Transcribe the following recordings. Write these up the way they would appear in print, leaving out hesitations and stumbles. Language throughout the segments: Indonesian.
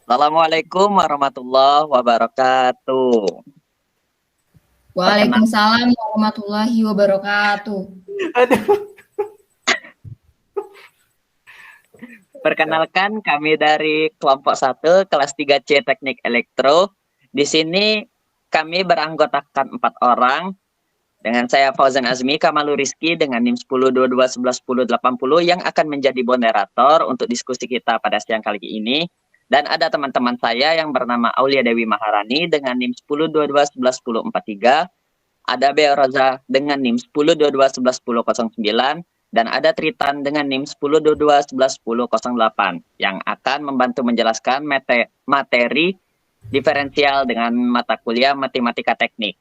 Assalamualaikum warahmatullahi wabarakatuh. Perkenal, Waalaikumsalam warahmatullahi wabarakatuh. Aduh. perkenalkan kami dari kelompok 1 kelas 3C Teknik Elektro. Di sini kami beranggotakan 4 orang. Dengan saya Fauzan Azmi Kamalu Rizky dengan NIM 1022111080 yang akan menjadi moderator untuk diskusi kita pada siang kali ini. Dan ada teman-teman saya yang bernama Aulia Dewi Maharani dengan NIM 1022111043. Ada Bea Roza dengan NIM 1022111009 dan ada Tritan dengan NIM 1022111008 yang akan membantu menjelaskan materi diferensial dengan mata kuliah matematika teknik.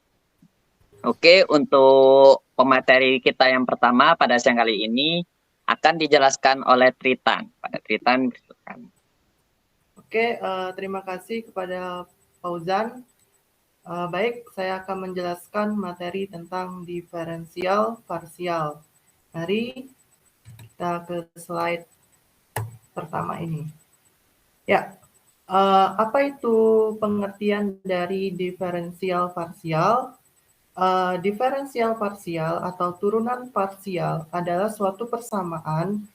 Oke, untuk pemateri kita yang pertama pada siang kali ini akan dijelaskan oleh Tritan. Pada Tritan, Oke, terima kasih kepada Fauzan. Baik, saya akan menjelaskan materi tentang diferensial parsial. Mari kita ke slide pertama ini. Ya, apa itu pengertian dari diferensial parsial? Diferensial parsial atau turunan parsial adalah suatu persamaan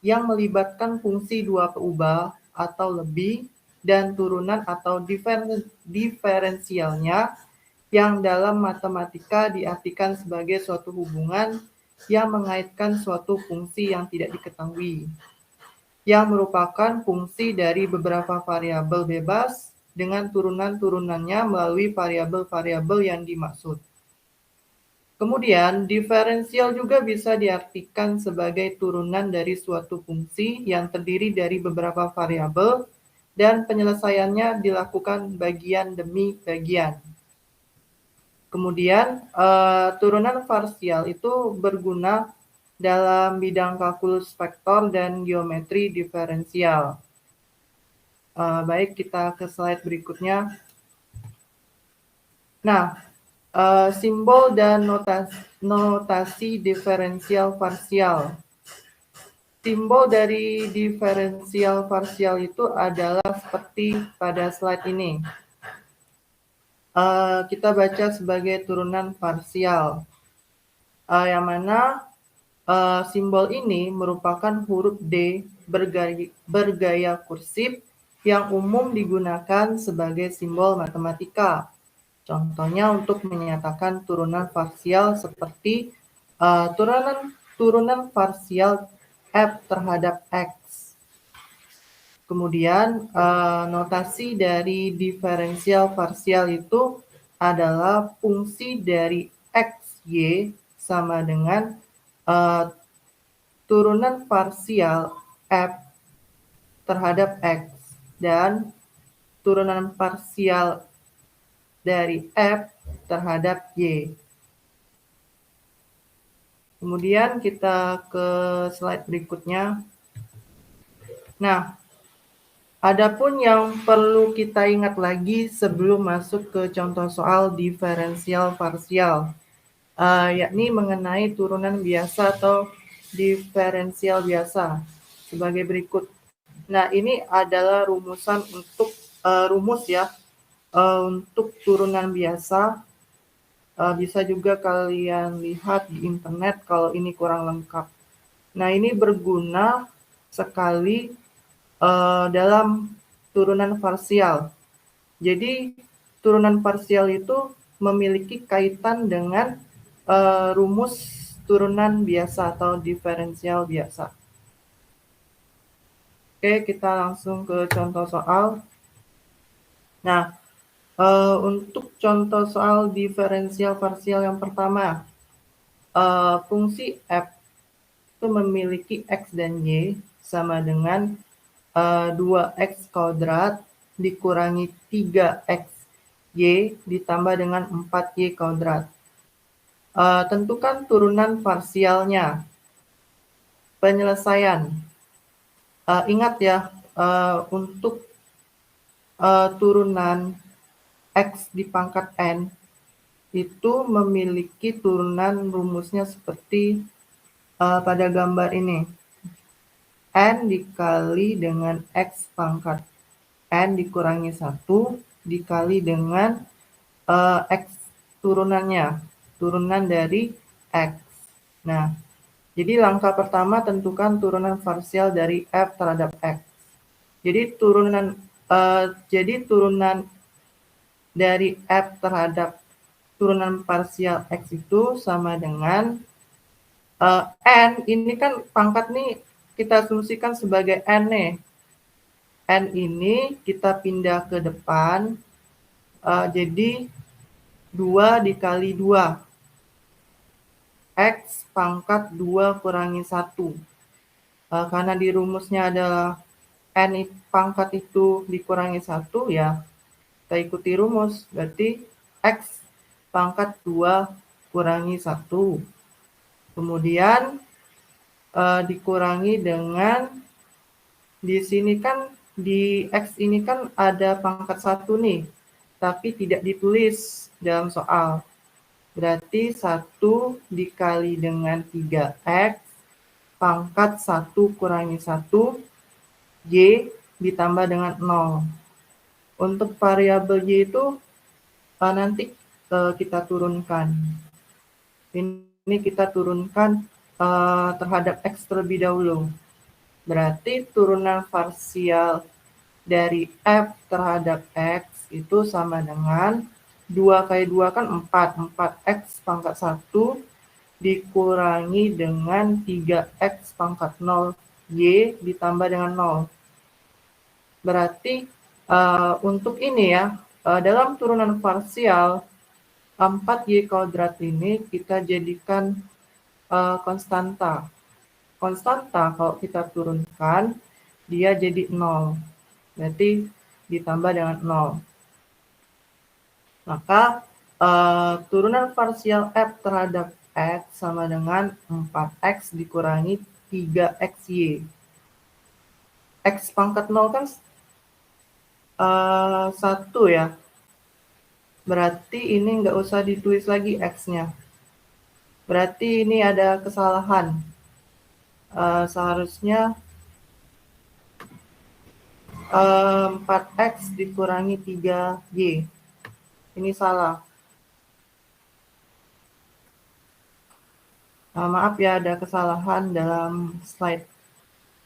yang melibatkan fungsi dua keubah atau lebih dan turunan atau diferensialnya yang dalam matematika diartikan sebagai suatu hubungan yang mengaitkan suatu fungsi yang tidak diketahui, yang merupakan fungsi dari beberapa variabel bebas dengan turunan-turunannya melalui variabel-variabel yang dimaksud. Kemudian, diferensial juga bisa diartikan sebagai turunan dari suatu fungsi yang terdiri dari beberapa variabel dan penyelesaiannya dilakukan bagian demi bagian. Kemudian, turunan parsial itu berguna dalam bidang kalkulus vektor dan geometri diferensial. Baik, kita ke slide berikutnya. Nah, simbol dan notasi diferensial parsial. Simbol dari diferensial parsial itu adalah seperti pada slide ini. Kita baca sebagai turunan parsial, yang mana simbol ini merupakan huruf D bergaya kursif yang umum digunakan sebagai simbol matematika. Contohnya untuk menyatakan turunan parsial seperti turunan parsial F terhadap X. Kemudian notasi dari diferensial parsial itu adalah fungsi dari X, Y sama dengan turunan parsial F terhadap X dan turunan parsial dari F terhadap Y. Kemudian kita ke slide berikutnya. Nah, adapun yang perlu kita ingat lagi sebelum masuk ke contoh soal diferensial parsial, yakni mengenai turunan biasa atau diferensial biasa sebagai berikut. Nah, ini adalah rumusan untuk rumus ya. Untuk turunan biasa, bisa juga kalian lihat di internet kalau ini kurang lengkap. Nah, ini berguna sekali dalam turunan parsial. Jadi, turunan parsial itu memiliki kaitan dengan rumus turunan biasa atau diferensial biasa. Oke, kita langsung ke contoh soal. Nah, untuk contoh soal diferensial parsial yang pertama, fungsi f itu memiliki x dan y sama dengan 2x kuadrat dikurangi 3xy ditambah dengan 4y kuadrat. Tentukan turunan parsialnya. Penyelesaian. Ingat ya, untuk turunan X di pangkat N itu memiliki turunan rumusnya seperti pada gambar ini. N dikali dengan X pangkat. N dikurangi 1 dikali dengan X turunannya, turunan dari X. Nah, jadi langkah pertama tentukan turunan parsial dari F terhadap X. Jadi turunan dari F terhadap turunan parsial X itu sama dengan N, ini kan pangkat nih kita asumsikan sebagai N nih. N ini kita pindah ke depan, jadi 2 dikali 2. X pangkat 2 kurangi 1. Karena di rumusnya adalah N pangkat itu dikurangi 1, ya kita ikuti rumus. Berarti X pangkat 2 kurangi 1. Kemudian dikurangi dengan, di sini kan di X ini kan ada pangkat 1 nih, tapi tidak ditulis dalam soal. Berarti 1 dikali dengan 3X pangkat 1 kurangi 1, Y ditambah dengan 0. Untuk variabel Y itu nanti kita turunkan. Ini kita turunkan terhadap X terlebih dahulu. Berarti turunan parsial dari F terhadap X itu sama dengan 2 kali 2 kan 4. 4X pangkat 1 dikurangi dengan 3X pangkat 0. Y ditambah dengan 0. Berarti untuk ini ya, dalam turunan parsial 4Y kuadrat ini kita jadikan konstanta. Konstanta kalau kita turunkan, dia jadi 0. Berarti ditambah dengan 0. Maka turunan parsial F terhadap X sama dengan 4X dikurangi 3XY. X pangkat 0 kan 1 ya. Berarti ini nggak usah ditulis lagi X-nya. Berarti ini ada kesalahan. Seharusnya 4X dikurangi 3Y. Ini salah. Maaf ya, ada kesalahan dalam slide,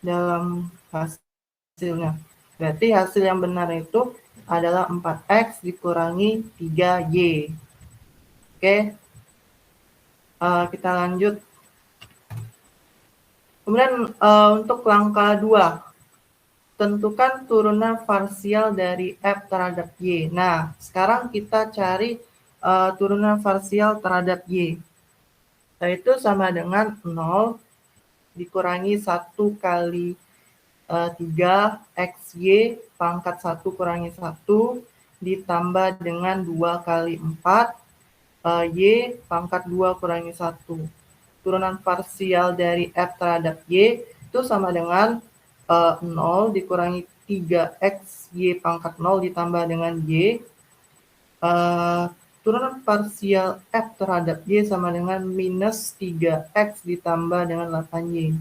dalam hasilnya. Berarti hasil yang benar itu adalah 4X dikurangi 3Y. Oke. Kita lanjut. Kemudian untuk langkah 2. Tentukan turunan parsial dari F terhadap Y. Nah, sekarang kita cari turunan parsial terhadap Y. Yaitu sama dengan 0 dikurangi 1 kali 3XY pangkat 1 kurangi 1 ditambah dengan 2 kali 4 Y pangkat 2 kurangi 1. Turunan parsial dari F terhadap Y itu sama dengan 0 dikurangi 3X Y pangkat 0 ditambah dengan Y. Turunan parsial F terhadap Y sama dengan minus 3X ditambah dengan 8Y.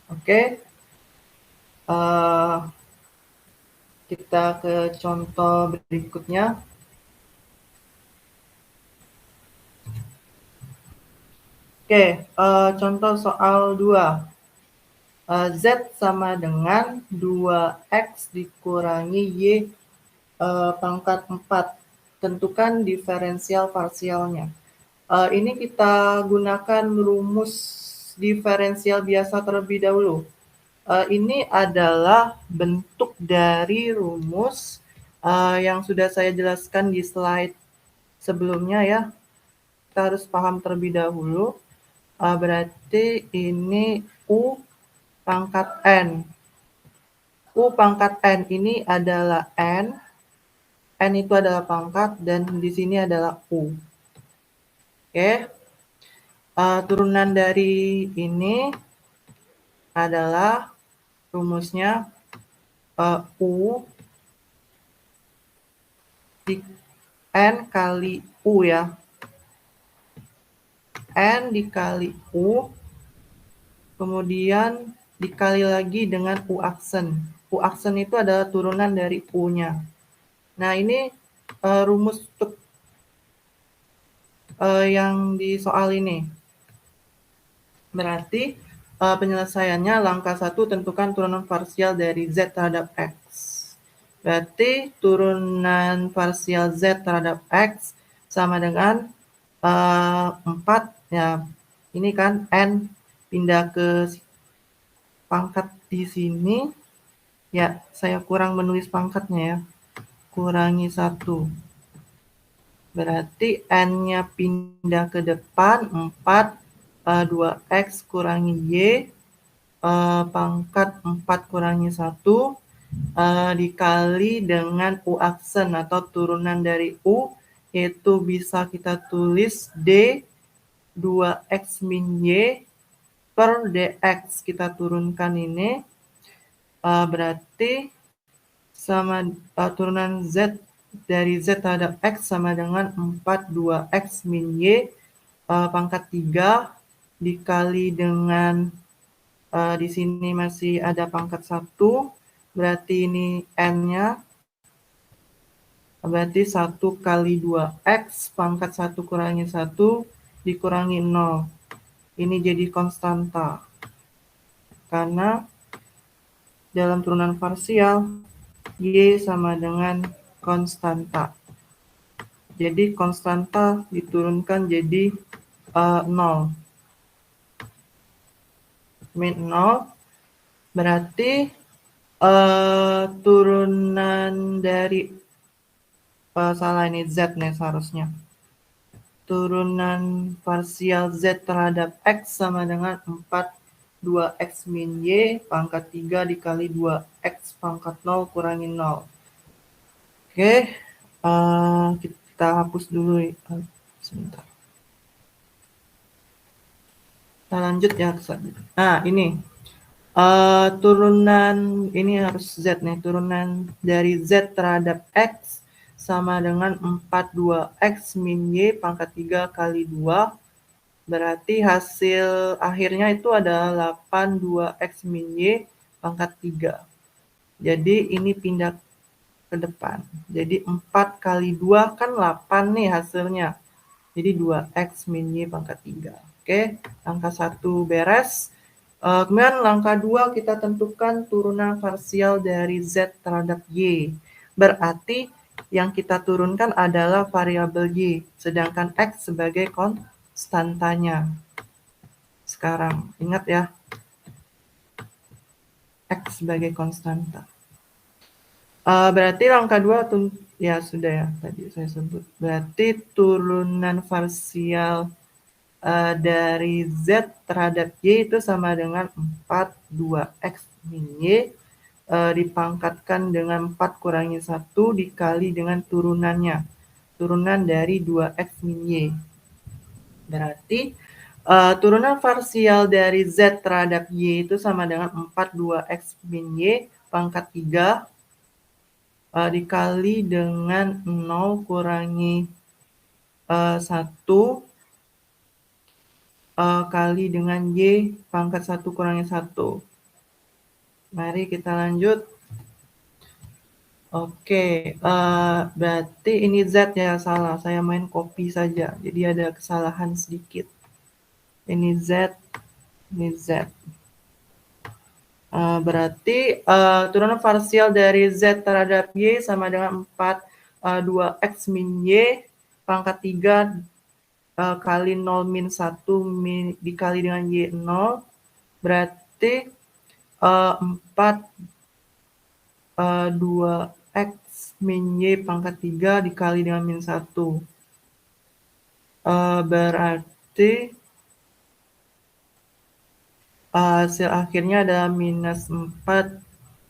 Oke. Kita ke contoh berikutnya. Oke, contoh soal 2. Z sama dengan 2X dikurangi Y pangkat 4. Tentukan diferensial parsialnya. Ini kita gunakan rumus diferensial biasa terlebih dahulu. Ini adalah bentuk dari rumus yang sudah saya jelaskan di slide sebelumnya ya. Kita harus paham terlebih dahulu. Berarti ini U pangkat N. U pangkat N ini adalah N. N itu adalah pangkat dan di sini adalah U. Oke. Turunan dari ini adalah rumusnya U di N kali U ya. N dikali U kemudian dikali lagi dengan U aksen. U aksen itu adalah turunan dari U-nya. Nah, ini rumus untuk yang di soal ini. Berarti penyelesaiannya langkah 1 tentukan turunan parsial dari Z terhadap X. Berarti turunan parsial Z terhadap X sama dengan 4 ya. Ini kan N pindah ke pangkat di sini. Ya, saya kurang menulis pangkatnya ya. Kurangi 1. Berarti N-nya pindah ke depan 4 2X kurangi Y pangkat 4 kurangi 1 dikali dengan U aksen atau turunan dari U, yaitu bisa kita tulis D 2X min Y per DX. Kita turunkan ini, berarti sama turunan Z dari Z terhadap X sama dengan 4 2X min Y pangkat 3 dikali dengan di sini masih ada pangkat 1, berarti ini N-nya, berarti 1 kali 2X pangkat 1 kurangi 1 dikurangi 0. Ini jadi konstanta. Karena dalam turunan parsial, Y sama dengan konstanta. Jadi konstanta diturunkan jadi 0. Min 0 berarti turunan dari salah ini Z nih seharusnya. Turunan parsial Z terhadap X sama dengan 4 2X min Y pangkat 3 dikali 2X pangkat 0 kurangi 0. Oke, kita hapus dulu. Sebentar. Kita lanjut ya. Nah, ini. Turunan ini harus Z nih, turunan dari Z terhadap X sama dengan 4 2X min Y pangkat 3 kali 2, berarti hasil akhirnya itu adalah 8 2X min Y pangkat 3. Jadi ini pindah ke depan, jadi 4 kali 2 kan 8 nih hasilnya, jadi 2X min Y pangkat 3. Oke, angka 1 beres. Kemudian langkah 2 kita tentukan turunan parsial dari Z terhadap Y. Berarti yang kita turunkan adalah variabel Y, sedangkan X sebagai konstantanya. Sekarang ingat ya, X sebagai konstanta. Berarti langkah 2 ya sudah ya tadi saya sebut. Berarti turunan parsial dari Z terhadap Y itu sama dengan 4 2X min Y dipangkatkan dengan 4 kurangi 1 dikali dengan turunannya. Turunan dari 2X min Y. Berarti turunan parsial dari Z terhadap Y itu sama dengan 4 2X min Y pangkat 3 dikali dengan 0 kurangi 1 kali dengan Y pangkat 1 kurangi 1. Mari kita lanjut. Oke, berarti ini Z ya salah. Saya main copy saja. Jadi ada kesalahan sedikit. Ini Z, ini Z. Berarti turunan parsial dari Z terhadap Y sama dengan 4 2X min Y pangkat 3 kali 0 min 1 dikali dengan Y 0, berarti 4 2X min Y pangkat 3 dikali dengan min 1. Berarti hasil akhirnya adalah minus 4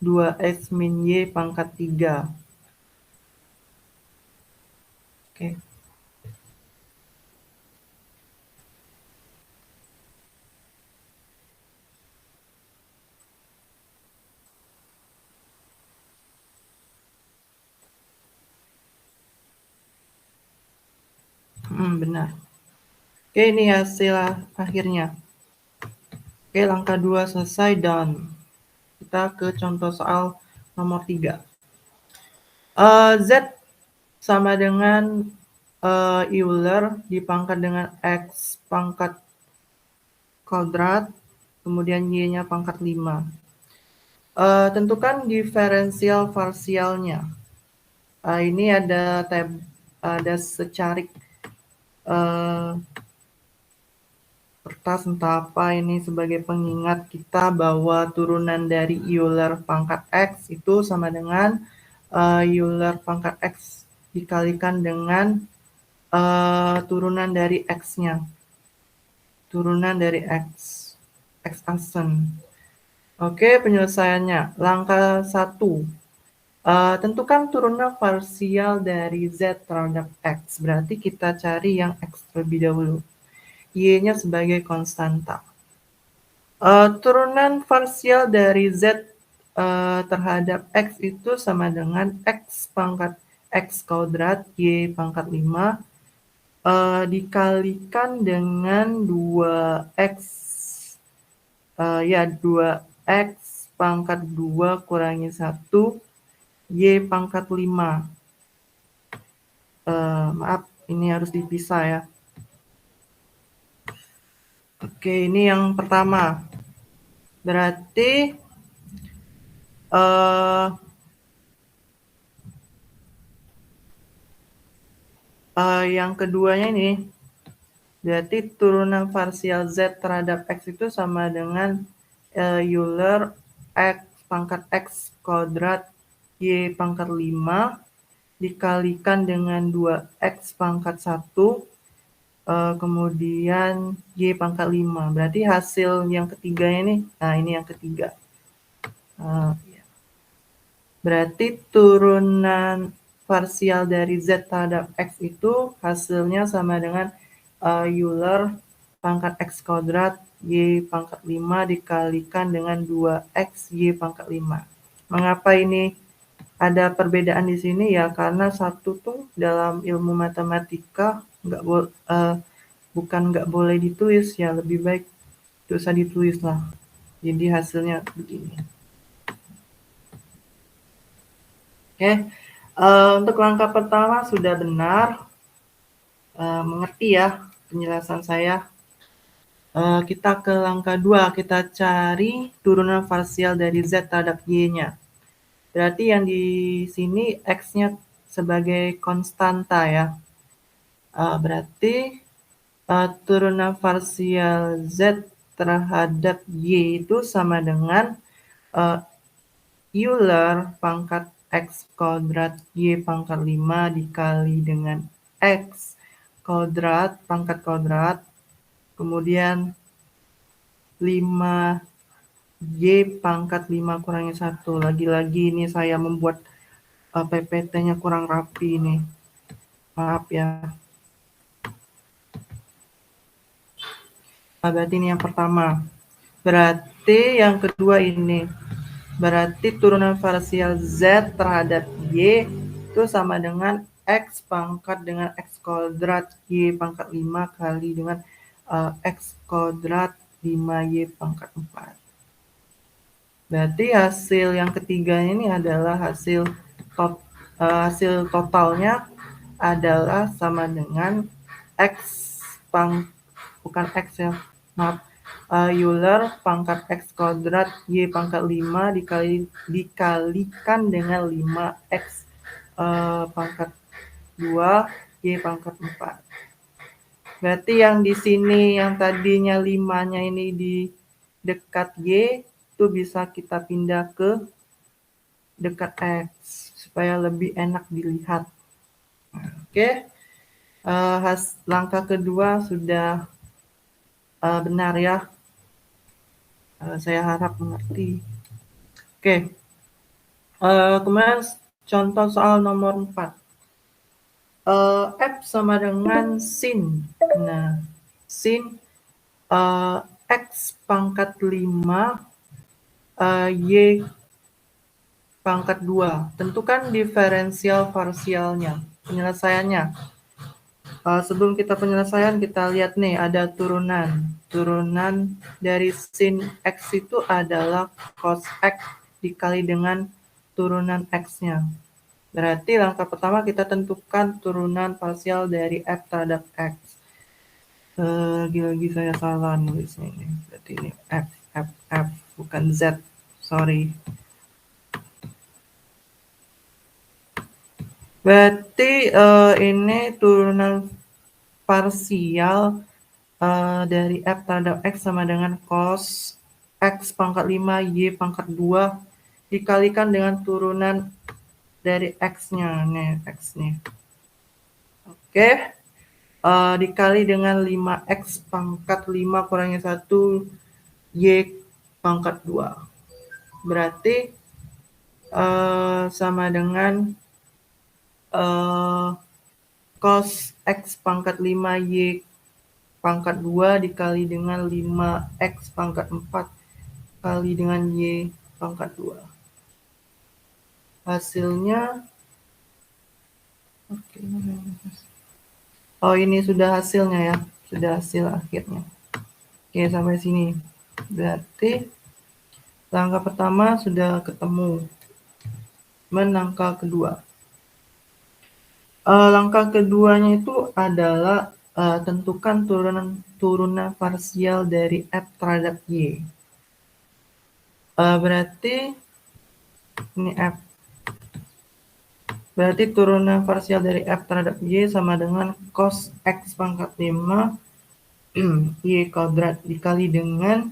2X min Y pangkat 3. Oke. Benar. Oke, ini hasil akhirnya. Oke, langkah 2 selesai dan kita ke contoh soal nomor 3. Z sama dengan Euler dipangkat dengan X pangkat kuadrat, kemudian Y-nya pangkat 5. Tentukan diferensial parsialnya. Ini ada secarik kertas entah apa ini sebagai pengingat kita bahwa turunan dari Euler pangkat X itu sama dengan Euler pangkat X dikalikan dengan turunan dari X-nya. Turunan dari X aksen. Oke, penyelesaiannya. Langkah 1. Tentukan turunan parsial dari Z terhadap X. Berarti kita cari yang X terlebih dahulu. Y-nya sebagai konstanta. Turunan parsial dari Z terhadap X itu sama dengan X pangkat X kuadrat Y pangkat 5 dikalikan dengan 2X 2X pangkat 2 kurangi 1 Y pangkat 5. Maaf, ini harus dipisah ya. Oke, ini yang pertama. Berarti yang keduanya ini, berarti turunan parsial Z terhadap X itu sama dengan Euler X pangkat X kuadrat Y pangkat 5 dikalikan dengan 2X pangkat 1 kemudian Y pangkat 5. Berarti hasil yang ketiga ini, nah ini yang ketiga. Berarti turunan parsial dari Z terhadap X itu hasilnya sama dengan Euler pangkat X kuadrat Y pangkat 5 dikalikan dengan 2X Y pangkat 5. Mengapa ini ada perbedaan di sini ya? Karena satu tuh dalam ilmu matematika bukan nggak boleh ditulis ya, lebih baik tidak usah ditulis lah. Jadi hasilnya begini. Oke, untuk langkah pertama sudah benar, mengerti ya penjelasan saya. Kita ke langkah 2, kita cari turunan parsial dari Z terhadap Y-nya. Berarti yang di sini X-nya sebagai konstanta ya. Berarti turunan parsial Z terhadap Y itu sama dengan Euler pangkat X kuadrat Y pangkat 5 dikali dengan X kuadrat pangkat kuadrat kemudian 5Y pangkat 5 kurangi 1. Lagi-lagi ini saya membuat PPT-nya kurang rapi ini. Maaf ya. Berarti ini yang pertama. Berarti yang kedua ini. Berarti turunan parsial Z terhadap Y itu sama dengan X pangkat dengan X kuadrat Y pangkat 5 kali dengan X kuadrat 5Y pangkat 4. Berarti hasil yang ketiga ini adalah hasil totalnya adalah sama dengan X bukan X ya, maaf, Euler pangkat X kuadrat Y pangkat 5 dikalikan dengan 5X pangkat 2 Y pangkat 4. Berarti yang di sini yang tadinya 5-nya ini di dekat Y itu bisa kita pindah ke dekat X supaya lebih enak dilihat. Oke. Langkah kedua sudah benar ya. Saya harap mengerti. Oke. Kemudian contoh soal nomor 4. F sama dengan sin. Nah, sin X pangkat 5 Y pangkat 2. Tentukan diferensial parsialnya. Penyelesaiannya. Sebelum kita penyelesaian, kita lihat nih ada turunan. Turunan dari sin X itu adalah cos X dikali dengan turunan X-nya. Berarti langkah pertama kita tentukan turunan parsial dari F terhadap X. Lagi-lagi saya salah nulisnya ini. Berarti ini F, bukan Z. Sorry. Berarti ini turunan parsial dari F terhadap X sama dengan cos X pangkat 5 Y pangkat 2 dikalikan dengan turunan dari X-nya. Nih, X-nya. Oke. Dikali dengan 5X pangkat 5 kurangi 1 Y pangkat 2. Berarti sama dengan cos X pangkat 5 Y pangkat 2 dikali dengan 5X pangkat 4 kali dengan Y pangkat 2. Hasilnya, oh ini sudah hasilnya ya, sudah hasil akhirnya. Oke, sampai sini. Berarti langkah pertama sudah ketemu. Langkah kedua. Langkah keduanya itu adalah tentukan turunan parsial dari F terhadap Y. Berarti ini F. Berarti turunan parsial dari F terhadap Y sama dengan cos X pangkat 5 Y kuadrat dikali dengan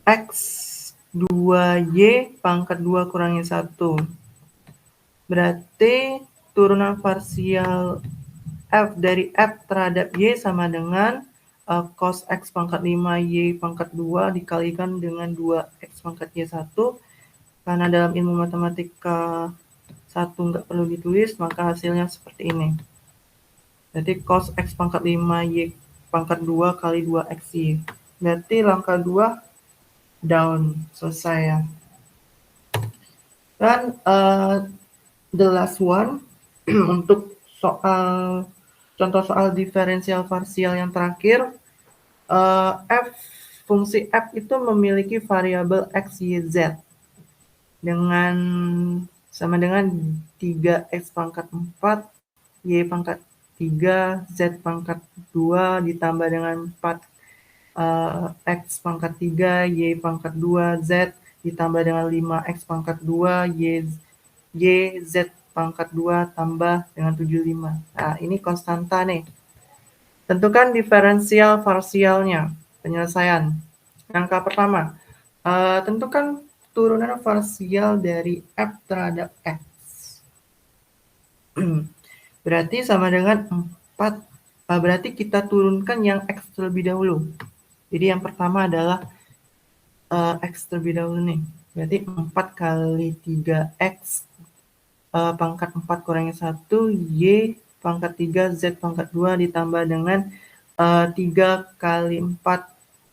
X 2Y pangkat 2 kurangi 1. Berarti turunan parsial F dari F terhadap Y sama dengan cos X pangkat 5 Y pangkat 2 dikalikan dengan 2X pangkat Y1. Karena dalam ilmu matematika 1 nggak perlu ditulis, maka hasilnya seperti ini. Jadi cos X pangkat 5 Y pangkat 2 kali 2XY. Berarti langkah 2 down, selesai ya. Dan the last one, untuk contoh soal diferensial parsial yang terakhir, fungsi F itu memiliki variabel X, Y, Z dengan sama dengan 3X pangkat 4, Y pangkat 3, Z pangkat 2 ditambah dengan 4 X pangkat 3, Y pangkat 2, Z ditambah dengan 5X pangkat 2, Y, Z pangkat 2 tambah dengan 75. Nah, ini konstanta nih. Tentukan diferensial parsialnya. Penyelesaian. Langkah pertama, tentukan turunan parsial dari F terhadap X. Berarti sama dengan 4. Berarti kita turunkan yang X terlebih dahulu. Jadi yang pertama adalah X terlebih dahulu nih. Berarti 4 kali 3X pangkat 4 kurangi 1 Y pangkat 3 Z pangkat 2 ditambah dengan 3 kali 4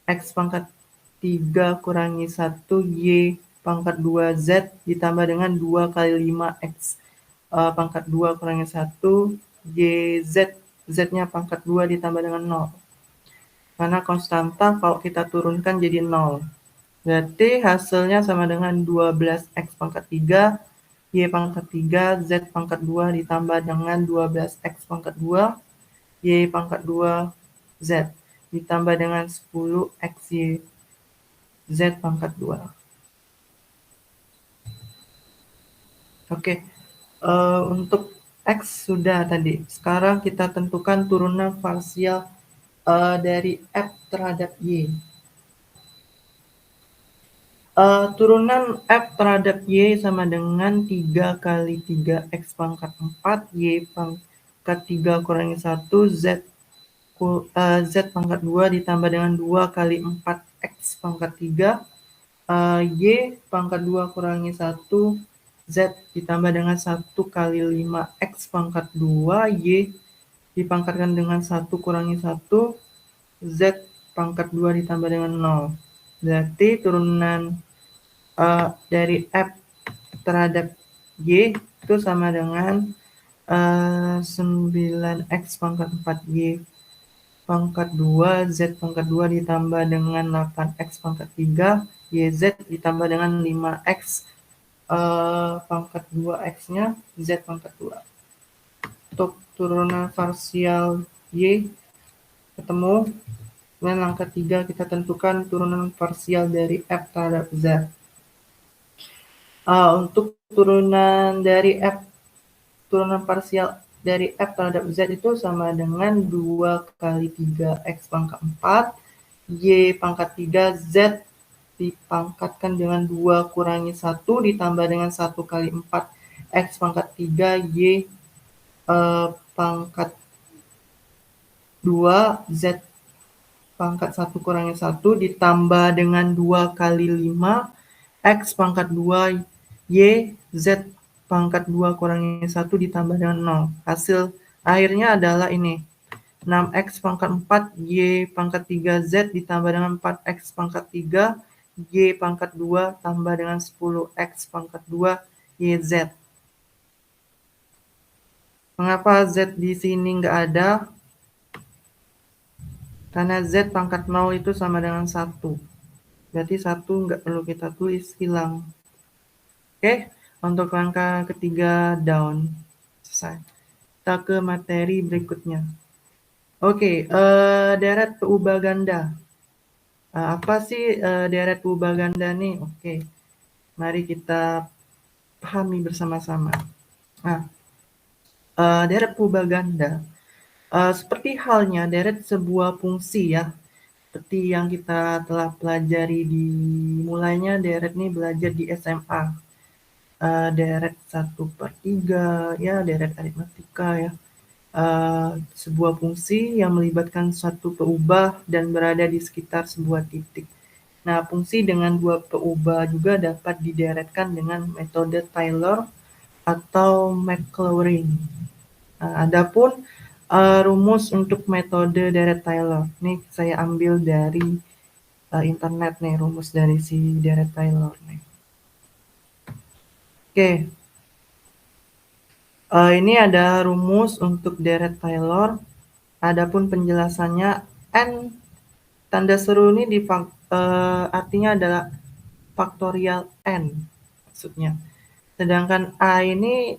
X pangkat 3 kurangi 1 Y pangkat 2 Z ditambah dengan 2 kali 5 X pangkat 2 kurangi 1 Y Z, Z-nya pangkat 2 ditambah dengan 0. Karena konstanta kalau kita turunkan jadi 0. Berarti hasilnya sama dengan 12X pangkat 3 Y pangkat 3 Z pangkat 2 ditambah dengan 12X pangkat 2 Y pangkat 2 Z ditambah dengan 10XY Z pangkat 2. Oke, untuk X sudah tadi. Sekarang kita tentukan turunan parsial dari F terhadap Y. Turunan F terhadap Y sama dengan 3 kali 3X pangkat 4 Y pangkat 3 kurangi 1 Z pangkat 2 ditambah dengan 2 kali 4X pangkat 3 Y pangkat 2 kurangi 1 Z ditambah dengan 1 kali 5X pangkat 2 Y dipangkatkan dengan 1 kurangi 1 Z pangkat 2 ditambah dengan 0. Berarti turunan dari F terhadap Y itu sama dengan 9x pangkat 4y pangkat 2 Z pangkat 2 ditambah dengan 8x pangkat 3 YZ ditambah dengan 5x pangkat 2x-nya Z pangkat 2. Untuk turunan parsial Y ketemu. Kemudian langkah 3 kita tentukan turunan parsial dari F terhadap Z. Untuk turunan dari F, turunan parsial dari F terhadap Z itu sama dengan 2 kali 3x pangkat 4 Y pangkat 3 Z dipangkatkan dengan 2 kurangi 1 ditambah dengan 1 kali 4 X pangkat 3 Y pangkat 2 Z pangkat 1 kurangi 1 ditambah dengan 2 kali 5 X pangkat 2 Y Z pangkat 2 kurangi 1 ditambah dengan 0. Hasil akhirnya adalah ini. 6x pangkat 4 Y pangkat 3 Z ditambah dengan 4x pangkat 3 Y pangkat 2 tambah dengan 10x pangkat 2 YZ. Mengapa Z di sini nggak ada? Karena Z pangkat 0 itu sama dengan 1. Berarti 1 nggak perlu kita tulis, hilang. Oke, untuk langkah ketiga down. Selesai. Kita ke materi berikutnya. Oke, deret peubah ganda. Apa sih deret peubah ganda nih? Oke, mari kita pahami bersama-sama. Nah, deret peubah ganda seperti halnya deret sebuah fungsi ya, seperti yang kita telah pelajari di mulainya deret nih belajar di SMA. Deret 1/3 ya, deret aritmatika ya. Sebuah fungsi yang melibatkan suatu peubah dan berada di sekitar sebuah titik. Nah, fungsi dengan dua peubah juga dapat dideretkan dengan metode Taylor atau Maclaurin. Adapun rumus untuk metode deret Taylor, nih saya ambil dari internet nih, rumus dari si deret Taylor nih. Oke. Ini ada rumus untuk deret Taylor. Adapun penjelasannya N tanda seru ini artinya adalah faktorial N maksudnya. Sedangkan A ini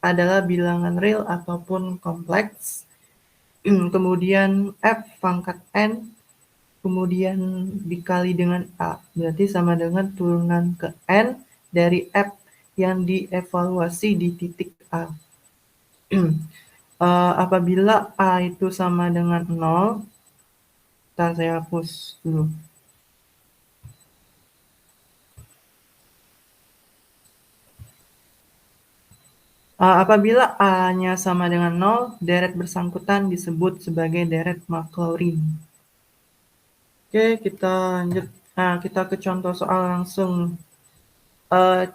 adalah bilangan real ataupun kompleks. Kemudian F pangkat N kemudian dikali dengan A. Berarti sama dengan turunan ke N dari F yang dievaluasi di titik A. Apabila A itu sama dengan 0, ntar saya hapus dulu. Apabila A-nya sama dengan 0, deret bersangkutan disebut sebagai deret Maclaurin. Oke, kita lanjut. Nah, kita ke contoh soal langsung.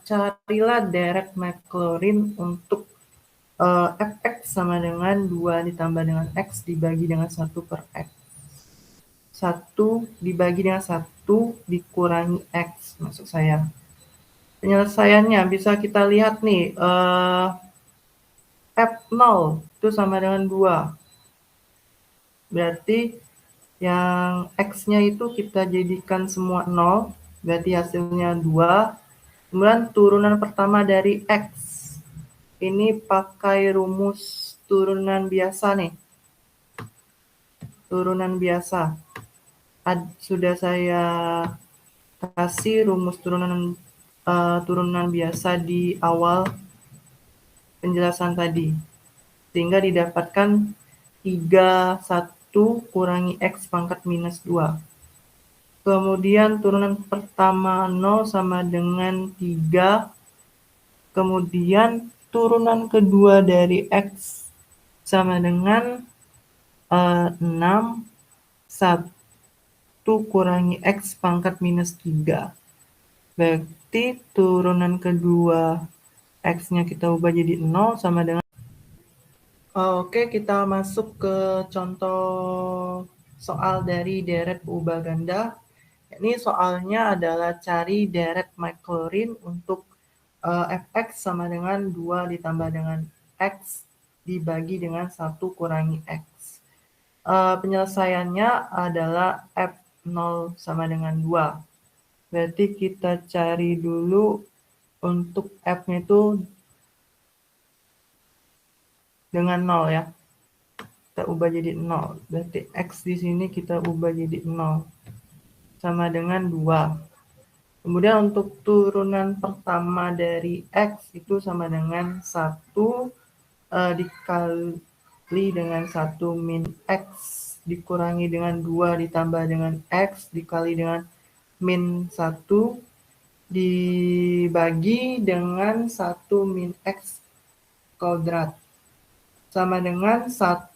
Carilah deret Maclaurin untuk fx sama dengan 2 ditambah dengan x dibagi dengan 1 per x. 1 dibagi dengan 1 dikurangi x, maksud saya. Penyelesaiannya bisa kita lihat nih, F0 itu sama dengan 2. Berarti yang X-nya itu kita jadikan semua 0, berarti hasilnya 2. Kemudian turunan pertama dari X. Ini pakai rumus turunan biasa nih. Turunan biasa. Sudah saya kasih rumus turunan biasa di awal penjelasan tadi. Sehingga didapatkan 31 kurangi X pangkat minus 2. Kemudian turunan pertama 0 sama dengan 3. Kemudian turunan kedua dari X sama dengan 6. 1 kurangi X pangkat minus 3. Berarti turunan kedua X-nya kita ubah jadi 0 sama dengan Oke, kita masuk ke contoh soal dari deret peubah ganda. Ini soalnya adalah cari deret Maclaurin untuk fx sama dengan 2 ditambah dengan x dibagi dengan 1 kurangi x. Penyelesaiannya adalah f0 sama dengan 2. Berarti kita cari dulu untuk f-nya itu dengan 0 ya. Kita ubah jadi 0. Berarti x di sini kita ubah jadi 0. Sama dengan 2. Kemudian untuk turunan pertama dari X itu sama dengan 1 dikali dengan 1 min X dikurangi dengan 2 ditambah dengan X dikali dengan min 1 dibagi dengan 1 min X kuadrat. Sama dengan 1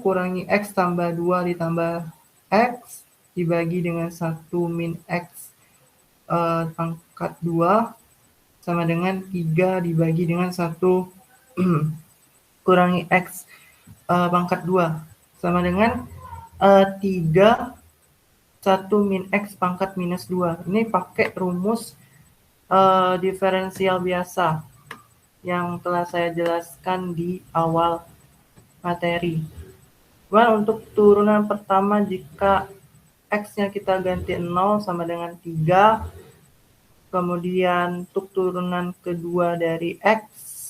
kurangi X tambah 2 ditambah X dibagi dengan 1 min X pangkat 2 sama dengan 3 dibagi dengan 1 kurangi X pangkat 2 sama dengan 3 1 min X pangkat minus 2. Ini pakai rumus diferensial biasa yang telah saya jelaskan di awal materi. Kemudian untuk turunan pertama jika X-nya kita ganti 0 sama dengan 3. Kemudian untuk turunan kedua dari X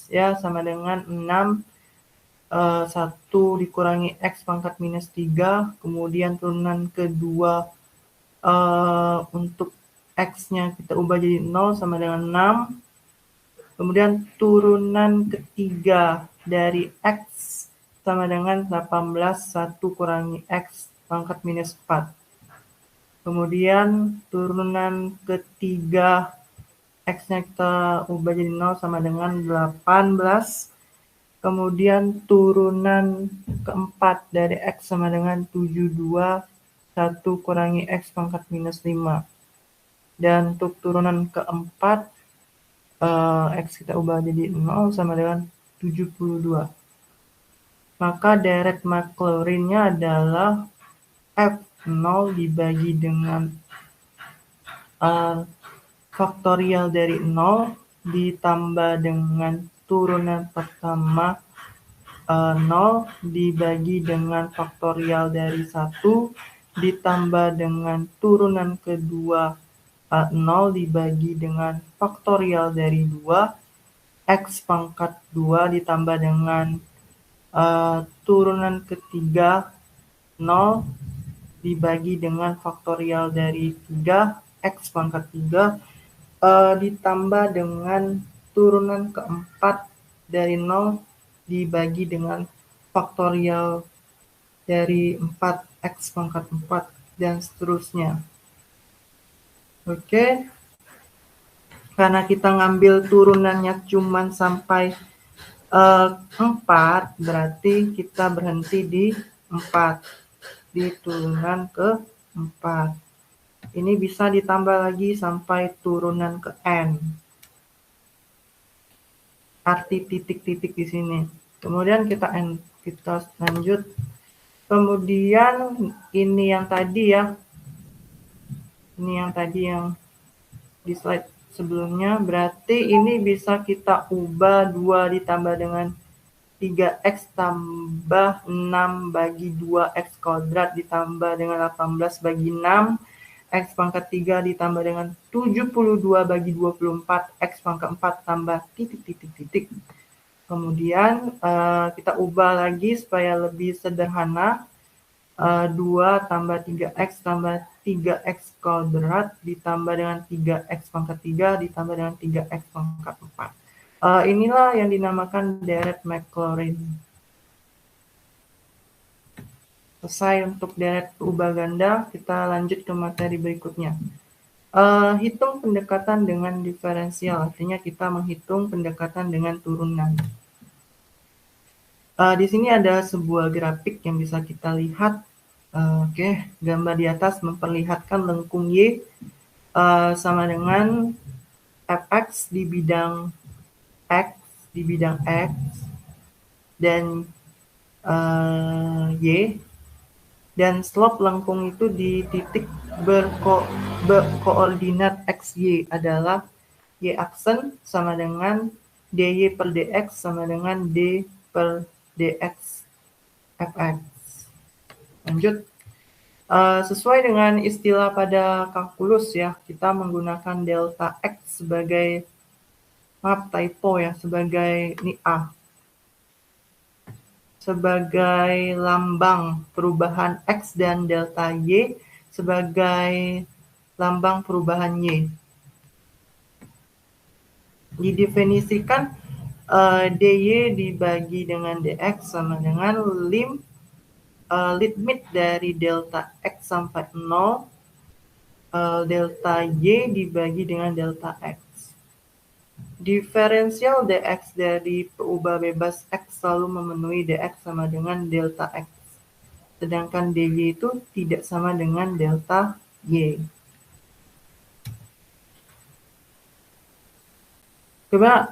ya sama dengan 6. 1 dikurangi X pangkat minus 3. Kemudian turunan kedua untuk X-nya kita ubah jadi 0 sama dengan 6. Kemudian turunan ketiga dari X sama dengan 18. 1 kurangi X pangkat minus 4. Kemudian turunan ketiga X-nya kita ubah jadi 0 sama dengan 18. Kemudian turunan keempat dari X sama dengan 72. 1 kurangi X pangkat minus 5. Dan untuk turunan keempat X kita ubah jadi 0 sama dengan 72. Maka deret Maclaurin-nya adalah F0 dibagi dengan faktorial dari 0 ditambah dengan turunan pertama 0 dibagi dengan faktorial dari 1 ditambah dengan turunan kedua 0 dibagi dengan faktorial dari 2 X pangkat 2 ditambah dengan turunan ketiga 0 dibagi dengan faktorial dari 3 X pangkat 3 ditambah dengan turunan keempat dari 0 dibagi dengan faktorial dari 4 X pangkat 4 dan seterusnya. Oke. Karena kita ngambil turunannya cuman sampai 4, berarti kita berhenti di 4. Di turunan ke-4. Ini bisa ditambah lagi sampai turunan ke N. Arti titik-titik di sini. Kemudian kita lanjut. Kemudian ini yang tadi ya. Ini yang tadi yang di slide sebelumnya. Berarti ini bisa kita ubah 2 ditambah dengan 3X tambah 6 bagi 2X kuadrat ditambah dengan 18 bagi 6. X pangkat 3 ditambah dengan 72 bagi 24. X pangkat 4 tambah titik-titik-titik. Kemudian kita ubah lagi supaya lebih sederhana. 2 tambah 3X tambah 3X kuadrat ditambah dengan 3X pangkat 3 ditambah dengan 3X pangkat 4. Inilah yang dinamakan deret Maclaurin. Selesai untuk deret ubah ganda, kita lanjut ke materi berikutnya. Hitung pendekatan dengan diferensial, artinya kita menghitung pendekatan dengan turunan. Di sini ada sebuah grafik yang bisa kita lihat. Gambar di atas memperlihatkan lengkung Y sama dengan Fx di bidang X dan Y, dan slope lengkung itu di titik berkoordinat XY adalah Y aksen sama dengan dy per dx sama dengan d per dx fx. Lanjut. Sesuai dengan istilah pada kalkulus ya, kita menggunakan delta x sebagai, maaf typo ya, sebagai ini A, sebagai lambang perubahan x dan delta y sebagai lambang perubahan y. Didefinisikan dy dibagi dengan dx sama dengan limit dari delta x sampai 0, delta y dibagi dengan delta x. Diferensial dx dari peubah bebas x selalu memenuhi dx sama dengan delta x. Sedangkan dy itu tidak sama dengan delta y. Coba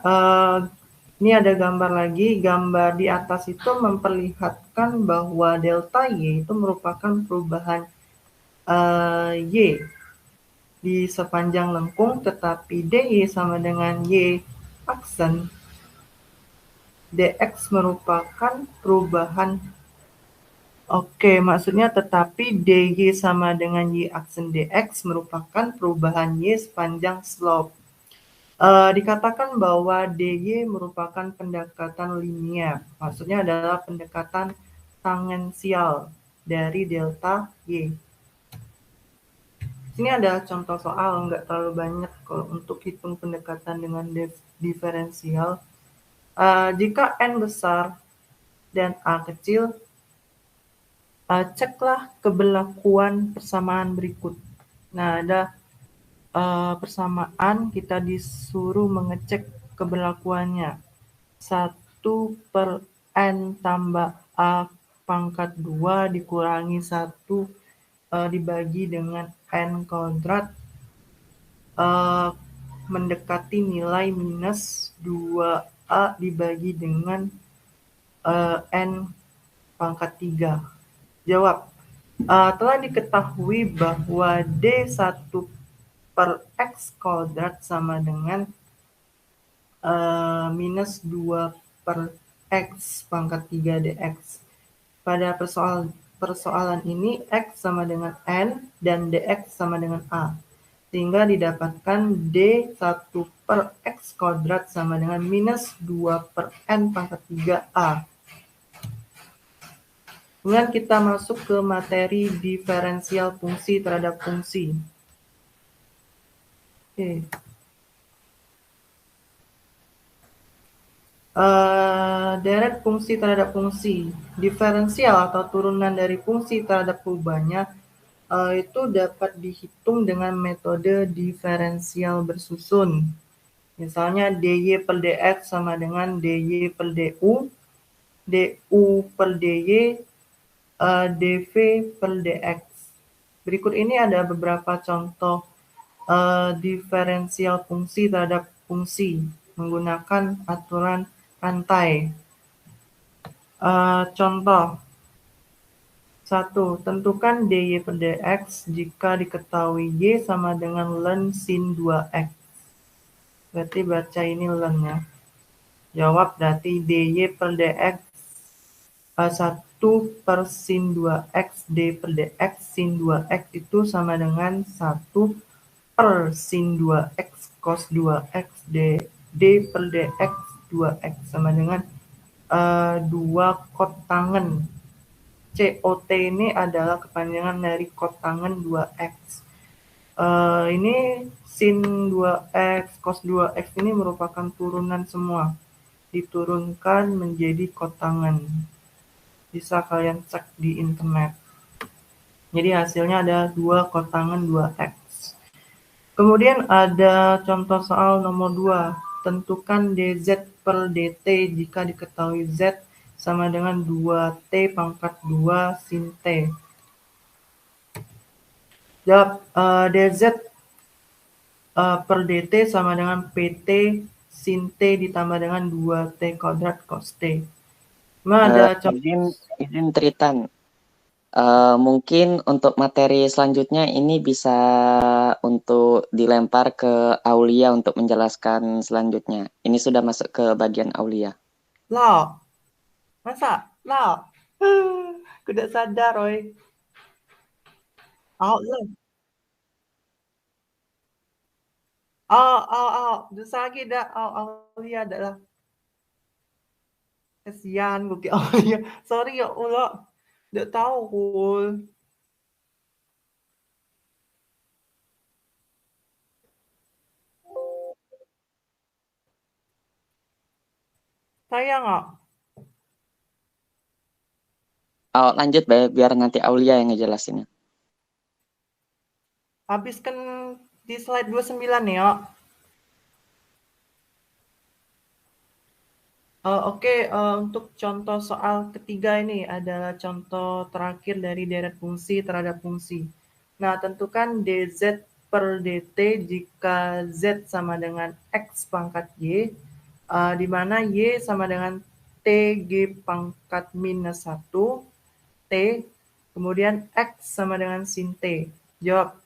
ini ada gambar lagi. Gambar di atas itu memperlihatkan bahwa delta y itu merupakan perubahan y di sepanjang lengkung, tetapi dy sama dengan y aksen. Dx merupakan perubahan, maksudnya tetapi dy sama dengan y aksen dx merupakan perubahan y sepanjang slope. Dikatakan bahwa dy merupakan pendekatan linear, maksudnya adalah pendekatan tangensial dari delta y. Ini ada contoh soal, nggak terlalu banyak kalau untuk hitung pendekatan dengan diferensial. Jika n besar dan a kecil, ceklah keberlakuan persamaan berikut. Nah, ada persamaan, kita disuruh mengecek keberlakuannya. 1 per n tambah a pangkat 2 dikurangi 1 dibagi dengan n kuadrat mendekati nilai minus 2a dibagi dengan n pangkat 3. Jawab. Telah diketahui bahwa d1 per x kuadrat sama dengan minus 2 per x pangkat 3 dx. Pada persoalan ini x sama dengan n dan dx sama dengan a. Sehingga didapatkan d1 per x kuadrat sama dengan minus 2 per n pangkat 3a. Kemudian kita masuk ke materi diferensial fungsi terhadap fungsi. Deret fungsi terhadap fungsi. Diferensial atau turunan dari fungsi terhadap perubahannya itu dapat dihitung dengan metode diferensial bersusun. Misalnya dy per dx sama dengan dy per du, du per dy, dv per dx. Berikut ini ada beberapa contoh diferensial fungsi terhadap fungsi menggunakan aturan rantai. Contoh 1. Tentukan dy per dx jika diketahui y sama dengan ln sin 2x. Berarti baca ini ln ya. Jawab berarti dy per dx 1 per sin 2x d per dx sin 2x itu sama dengan 1 per sin 2x cos 2x d per dx 2x sama dengan 2 kotangen. COT ini adalah kepanjangan dari kotangen 2x. Ini sin 2x, cos 2x ini merupakan turunan semua. Diturunkan menjadi kotangen. Bisa kalian cek di internet. Jadi hasilnya ada 2 kotangen 2x. Kemudian ada contoh soal nomor 2. Tentukan dz per dt jika diketahui z sama dengan 2t pangkat 2 sin t. Jawab, dz per dt sama dengan pt sin t ditambah dengan 2t kuadrat cos t. Ada izin Tritan. Mungkin untuk materi selanjutnya ini bisa untuk dilempar ke Aulia untuk menjelaskan selanjutnya. Ini sudah masuk ke bagian Aulia. Lah, masa? Lah. Aku tak sadar, oi. Out lah. Dosa lagi dah. Aulia dah lah. Kesian gue ke Aulia. Sorry ya Allah. Tak tahu pun. Sayang ah. Lanjut biar nanti Aulia yang ngejelasinnya. Habiskan di slide 29 ya. Oke, untuk contoh soal ketiga ini adalah contoh terakhir dari deret fungsi terhadap fungsi. Nah, tentukan dz per dt jika z sama dengan x pangkat y, di mana y sama dengan tg pangkat minus 1, t, kemudian x sama dengan sin t. Jawab.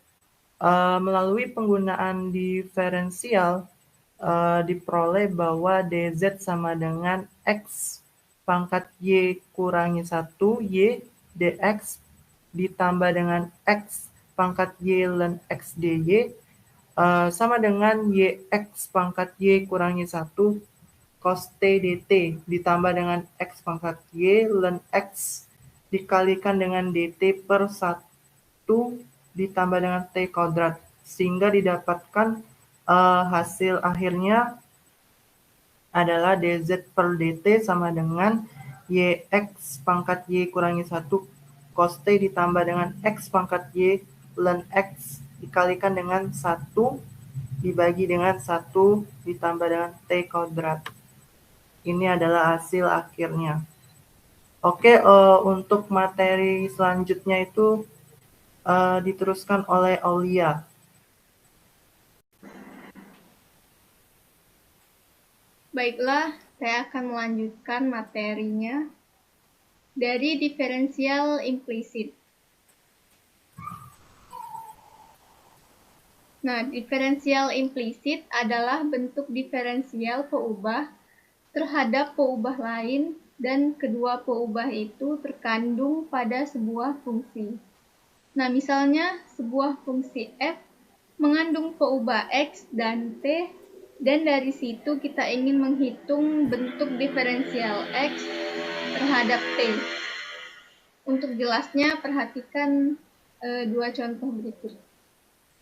Melalui penggunaan diferensial, diperoleh bahwa dz sama dengan x pangkat y kurangi 1 y dx ditambah dengan x pangkat y ln x dy sama dengan yx pangkat y kurangi 1 cos t dt ditambah dengan x pangkat y ln x dikalikan dengan dt per 1 ditambah dengan t kuadrat, sehingga didapatkan hasil akhirnya adalah dz per dt sama dengan yx pangkat y kurangi 1 cos t ditambah dengan x pangkat y ln x dikalikan dengan 1 dibagi dengan 1 ditambah dengan t kuadrat. Ini adalah hasil akhirnya. Oke, untuk materi selanjutnya itu diteruskan oleh Aulia. Baiklah, saya akan melanjutkan materinya dari diferensial implisit. Nah, diferensial implisit adalah bentuk diferensial peubah terhadap peubah lain dan kedua peubah itu terkandung pada sebuah fungsi. Nah, misalnya sebuah fungsi f mengandung peubah x dan t, dan dari situ kita ingin menghitung bentuk diferensial x terhadap t. Untuk jelasnya, perhatikan dua contoh berikut.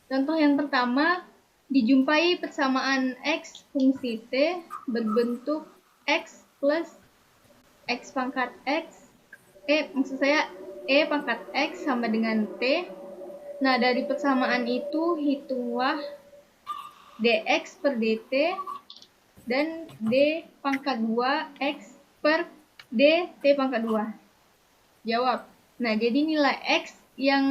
Contoh yang pertama, dijumpai persamaan x fungsi t berbentuk x plus x pangkat x, e pangkat x sama dengan t. Nah, dari persamaan itu hitunglah dx per dt dan d pangkat 2 x per dt pangkat 2. Jawab. Nah, jadi nilai x yang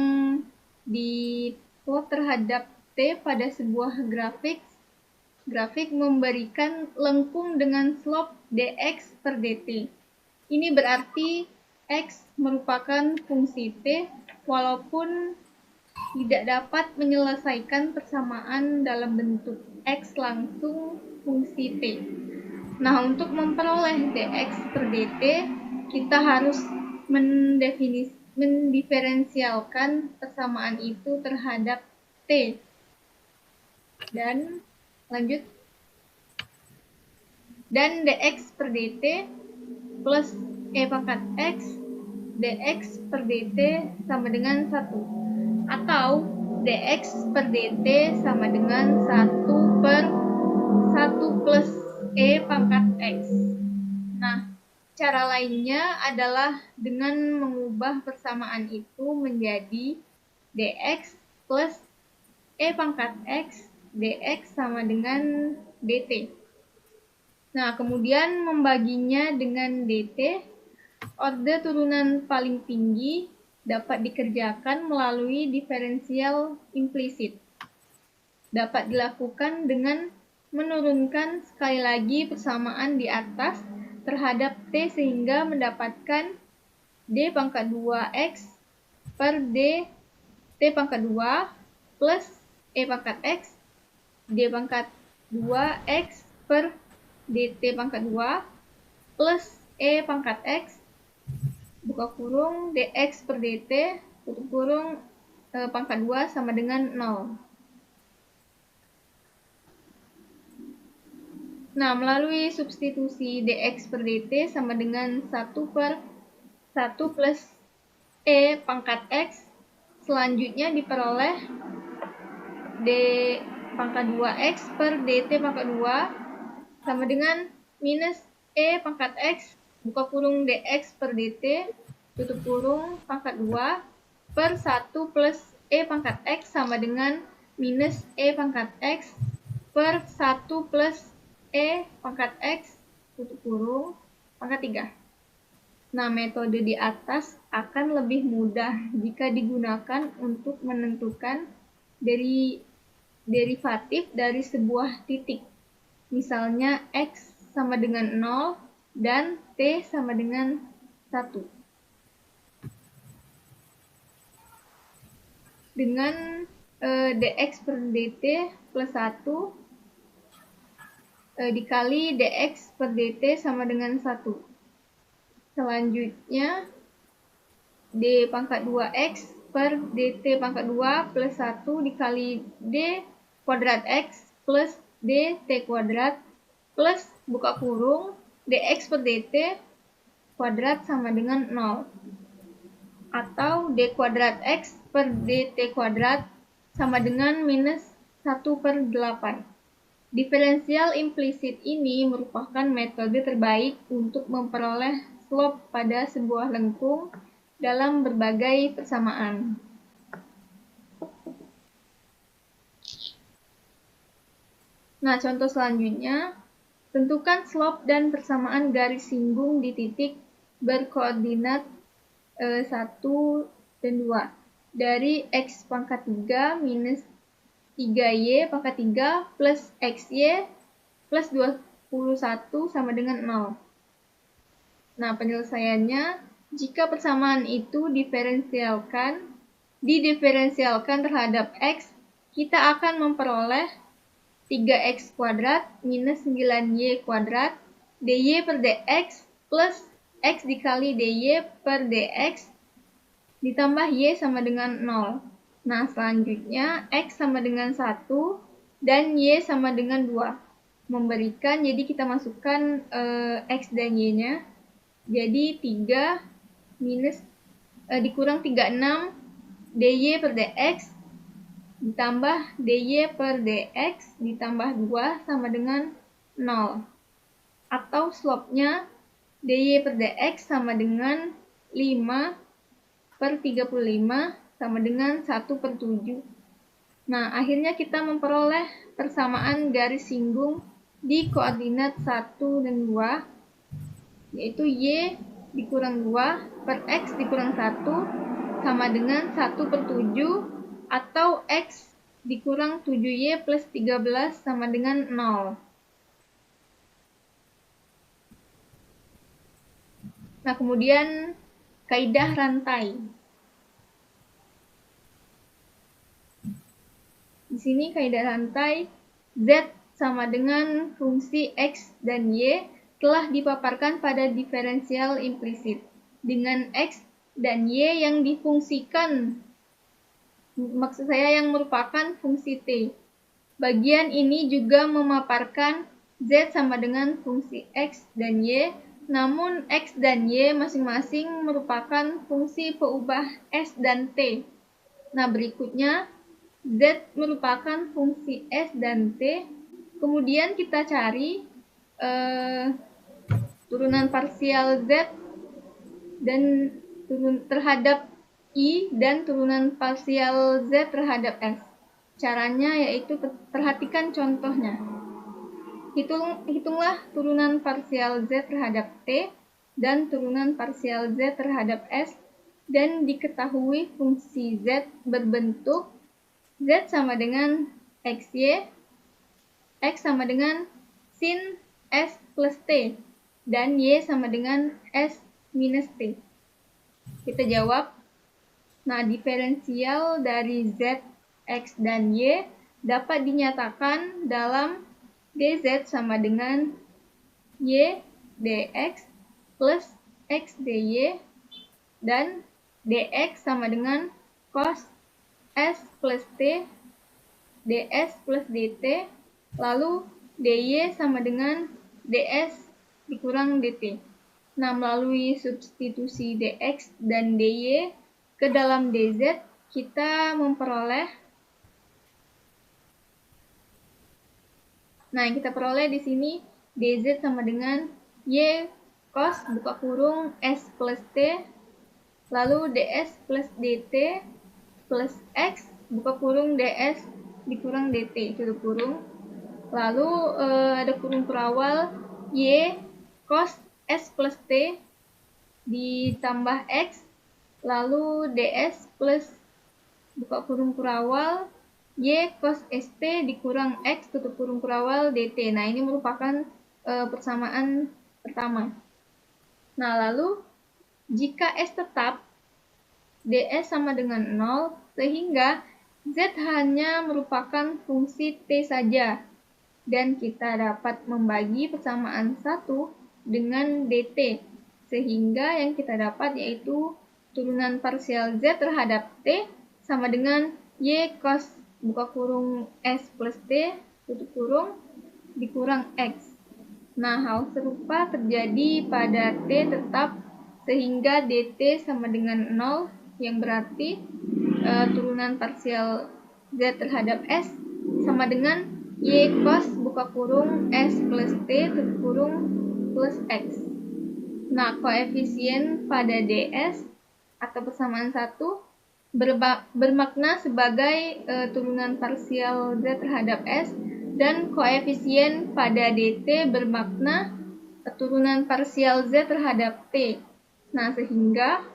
diplot terhadap t pada sebuah grafik memberikan lengkung dengan slope dx per dt. Ini berarti x merupakan fungsi t walaupun tidak dapat menyelesaikan persamaan dalam bentuk x langsung fungsi t. Nah, untuk memperoleh dx per dt, kita harus mendiferensialkan persamaan itu terhadap t. Dan lanjut. Dan dx per dt plus e pangkat x dx per dt sama dengan 1. Atau dx per dt sama dengan 1 per 1 plus e pangkat x. Nah, cara lainnya adalah dengan mengubah persamaan itu menjadi dx plus e pangkat x dx sama dengan dt. Nah, kemudian membaginya dengan dt, orde turunan paling tinggi dapat dikerjakan melalui diferensial implisit. Dapat dilakukan dengan menurunkan sekali lagi persamaan di atas terhadap t sehingga mendapatkan d pangkat 2x per D T pangkat 2 plus E pangkat X D pangkat 2X per DT pangkat 2 plus E pangkat X buka kurung DX per DT tutup kurung pangkat 2 sama dengan 0. Nah, melalui substitusi dx per dt sama dengan 1 per 1 plus E pangkat X, selanjutnya diperoleh D pangkat 2X per dt pangkat 2 sama dengan minus E pangkat X, buka kurung dx per dt, tutup kurung pangkat 2 per 1 plus E pangkat X sama dengan minus E pangkat X per 1 plus E pangkat X tutup kurung pangkat 3. Nah, metode di atas akan lebih mudah jika digunakan untuk menentukan derivatif dari sebuah titik. Misalnya X sama dengan 0 dan T sama dengan 1. Dengan dx per dt plus 1 dikali dx per dt sama dengan 1. Selanjutnya, d pangkat 2x per dt pangkat 2 plus 1 dikali d kuadrat x plus dt kuadrat plus buka kurung dx per dt kuadrat sama dengan 0. Atau d kuadrat x per dt kuadrat sama dengan minus 1 per 8. Diferensial implisit ini merupakan metode terbaik untuk memperoleh slope pada sebuah lengkung dalam berbagai persamaan. Nah, contoh selanjutnya, tentukan slope dan persamaan garis singgung di titik berkoordinat 1 dan 2 dari x pangkat 3 minus 3y pangkat 3 plus xy plus 21 sama dengan 0. Nah, penyelesaiannya, jika persamaan itu didiferensialkan terhadap x, kita akan memperoleh 3x kuadrat minus 9y kuadrat dy per dx plus x dikali dy per dx ditambah y sama dengan 0. Nah, selanjutnya x sama dengan 1 dan y sama dengan 2. Memberikan, jadi kita masukkan x dan y-nya. Jadi 3 minus dikurang 36 dy per dx ditambah dy per dx ditambah 2 sama dengan 0. Atau slope-nya dy per dx sama dengan 5 per 35 sama dengan 1 per 7. Nah, akhirnya kita memperoleh persamaan garis singgung di koordinat 1 dan 2, yaitu y dikurang 2 per x dikurang 1 sama dengan 1 per 7, atau x dikurang 7y plus 13 sama dengan 0. Nah, kemudian kaidah rantai. Di sini kaidah rantai, z sama dengan fungsi x dan y telah dipaparkan pada diferensial implisit dengan x dan y yang difungsikan, maksud saya yang merupakan fungsi t. Bagian ini juga memaparkan z sama dengan fungsi x dan y, namun x dan y masing-masing merupakan fungsi peubah s dan t. Nah, berikutnya z merupakan fungsi s dan t. Kemudian kita cari turunan parsial z dan terhadap i dan turunan parsial z terhadap s. Caranya yaitu perhatikan contohnya. Hitunglah turunan parsial z terhadap t dan turunan parsial z terhadap s, dan diketahui fungsi z berbentuk z sama dengan xy, x sama dengan sin s plus t, dan y sama dengan s minus t. Kita jawab, Nah, diferensial dari Z, X, dan Y dapat dinyatakan dalam dz sama dengan y dx plus x dy dan dx sama dengan cos s plus t ds plus dt, lalu dy sama dengan ds dikurang dt. Nah, melalui substitusi dx dan dy ke dalam dz, kita memperoleh yang kita peroleh di sini dz sama dengan y cos buka kurung s plus t, lalu ds plus dt plus x buka kurung ds dikurang dt tutup kurung, lalu ada kurung perawal y cos s plus t ditambah x, lalu ds plus buka kurung perawal y cos st dikurang x tutup kurung perawal dt. Nah, ini merupakan persamaan pertama. Nah, lalu jika s tetap, ds sama dengan 0, sehingga z hanya merupakan fungsi t saja, dan kita dapat membagi persamaan 1 dengan dt, sehingga yang kita dapat yaitu turunan parsial z terhadap t sama dengan y cos buka kurung s plus t tutup kurung dikurang x. Nah, hal serupa terjadi pada t tetap, sehingga dt sama dengan 0, yang berarti turunan parsial z terhadap s sama dengan y cos buka kurung s plus t tutup kurung plus x. Nah, koefisien pada ds atau persamaan 1 bermakna sebagai turunan parsial z terhadap s, dan koefisien pada dt bermakna turunan parsial z terhadap t. Nah, sehingga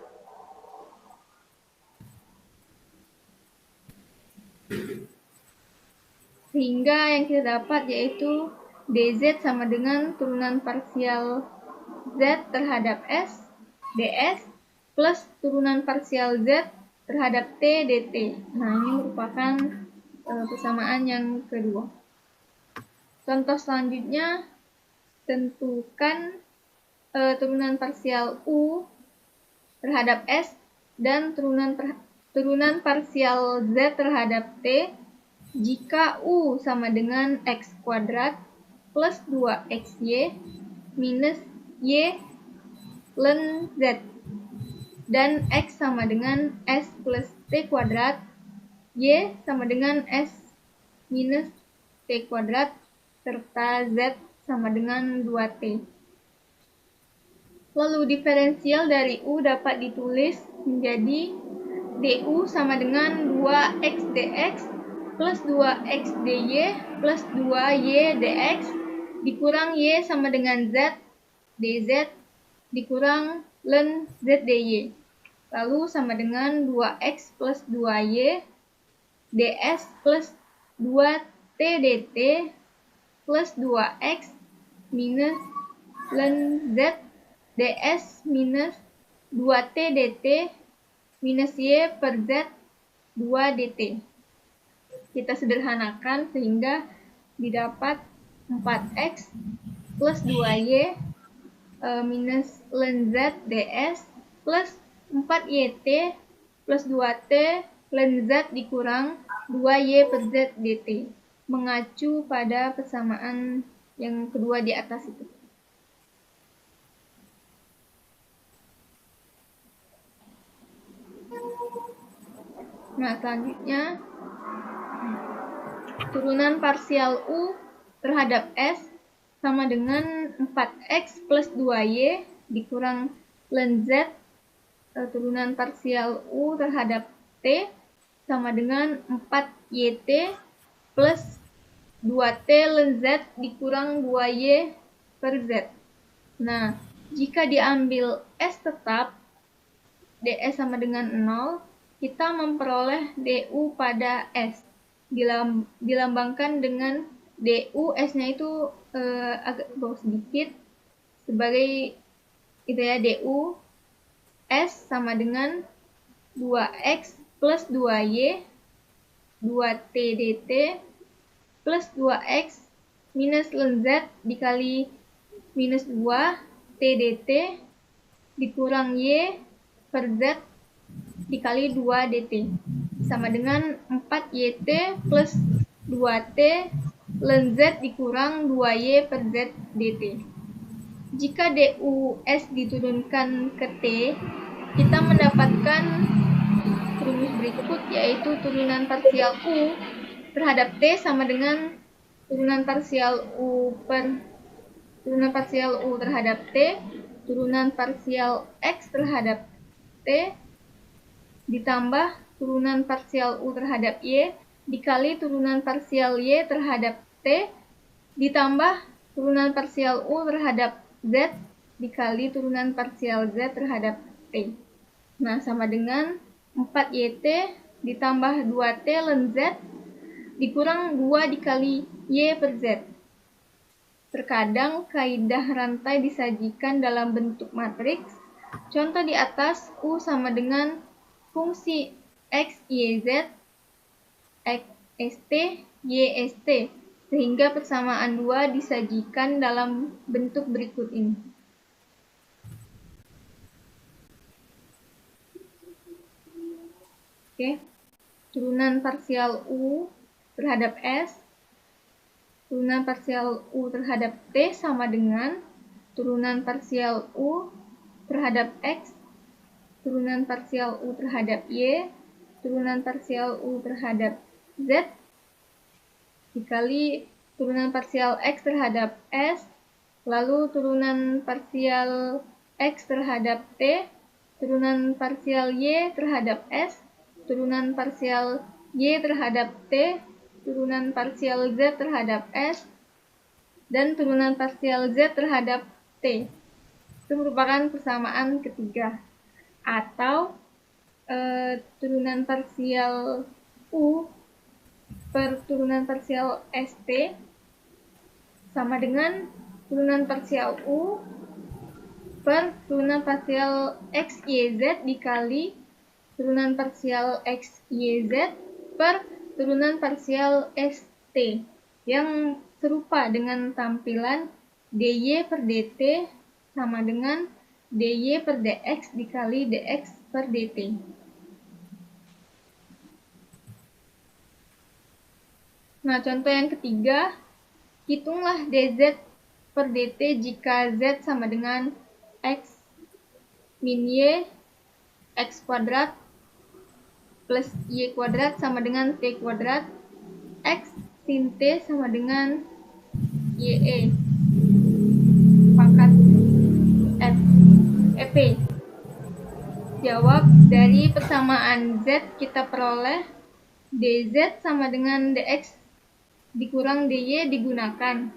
yang kita dapat yaitu dz sama dengan turunan parsial z terhadap s ds plus turunan parsial z terhadap t dt. Nah, ini merupakan persamaan yang kedua. Contoh selanjutnya, tentukan turunan parsial u terhadap s dan turunan parsial z terhadap t jika u sama dengan x kuadrat plus 2xy minus y ln z, dan x sama dengan s plus t kuadrat, y sama dengan s minus t kuadrat, serta z sama dengan 2t. Lalu diferensial dari u dapat ditulis menjadi du sama dengan 2x dx plus 2x dy plus 2y dx dikurang y sama dengan z dz dikurang ln z dy, lalu sama dengan 2x plus 2y ds plus 2t dt plus 2x minus ln z ds minus 2t dt minus y per z 2 dt. Kita sederhanakan sehingga didapat 4x plus 2y minus ln z ds plus 4yt plus 2t ln z dikurang 2y per z dt, mengacu pada persamaan yang kedua di atas itu. Nah, selanjutnya turunan parsial u terhadap s sama dengan 4x plus 2y dikurang ln z turunan parsial u terhadap t sama dengan 4yt plus 2t ln z dikurang 2y per z. Nah, jika diambil s tetap, ds sama dengan 0, kita memperoleh du pada s. Dilambangkan dengan du, s-nya itu agak bawah sedikit, sebagai itu ya, du s sama dengan 2x plus 2y 2t dt plus 2x minus ln z dikali minus 2 t dt dikurang y per z dikali 2 dt sama dengan 4yt plus 2t ln z dikurang 2y per z dt. Jika dus diturunkan ke t, kita mendapatkan rumus berikut, yaitu turunan parsial u terhadap t sama dengan turunan parsial u terhadap t, turunan parsial x terhadap t, ditambah turunan parsial u terhadap y, dikali turunan parsial y terhadap t, ditambah turunan parsial u terhadap z, dikali turunan parsial z terhadap t. Nah, sama dengan 4yt ditambah 2t ln z dikurang 2 dikali y per z. Terkadang kaidah rantai disajikan dalam bentuk matriks. Contoh di atas, U sama dengan fungsi x, y, z, x, st, y, st, sehingga persamaan 2 disajikan dalam bentuk berikut ini. Oke, turunan parsial U terhadap S, turunan parsial U terhadap T sama dengan turunan parsial U terhadap X, turunan parsial U terhadap Y, turunan parsial U terhadap Z, dikali turunan parsial X terhadap S, lalu turunan parsial X terhadap T, turunan parsial Y terhadap S, turunan parsial Y terhadap T, turunan parsial Z terhadap S, dan turunan parsial Z terhadap T. Itu merupakan persamaan ketiga. Atau turunan parsial U per turunan parsial ST sama dengan turunan parsial U per turunan parsial X, Y, Z dikali turunan parsial X, Y, Z per turunan parsial ST yang serupa dengan tampilan dy per dt sama dengan dy per dx dikali dx per dt. Nah, contoh yang ketiga, hitunglah dz per dt jika z sama dengan x min y x kuadrat plus y kuadrat sama dengan t kuadrat, x sin t sama dengan ye pangkat f ep. Jawab dari persamaan z kita peroleh dz sama dengan dx dikurang dy digunakan.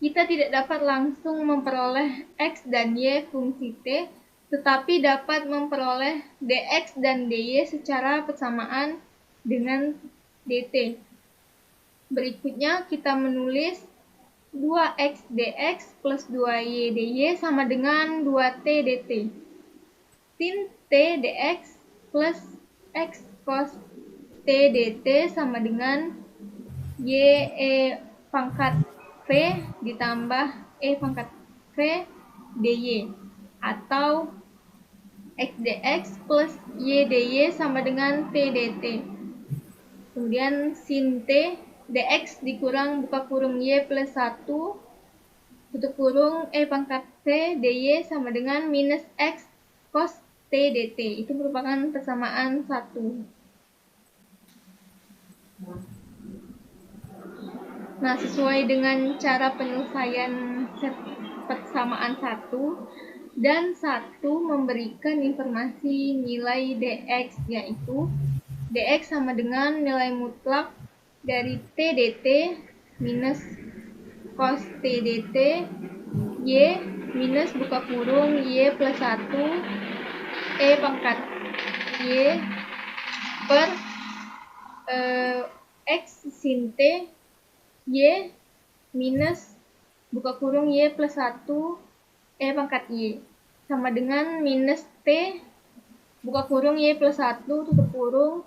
Kita tidak dapat langsung memperoleh x dan y fungsi t, tetapi dapat memperoleh dx dan dy secara persamaan dengan dt. Berikutnya kita menulis 2x dx plus 2y dy sama dengan 2t dt. Sin t dx plus x cos t dt sama dengan y pangkat v ditambah pangkat v dy, atau x dx plus y dy sama dengan t dt. Kemudian sin t dx dikurang buka kurung y plus 1 tutup kurung pangkat v dy sama dengan minus x cos t dt. Itu merupakan persamaan 1. Nah, sesuai dengan cara penyelesaian persamaan 1 dan 1 memberikan informasi nilai dx, yaitu dx sama dengan nilai mutlak dari t dt minus cos t dt y minus buka kurung y plus 1 pangkat y per x sin t y minus buka kurung y plus 1 pangkat y sama dengan minus t buka kurung Y plus 1 tutup kurung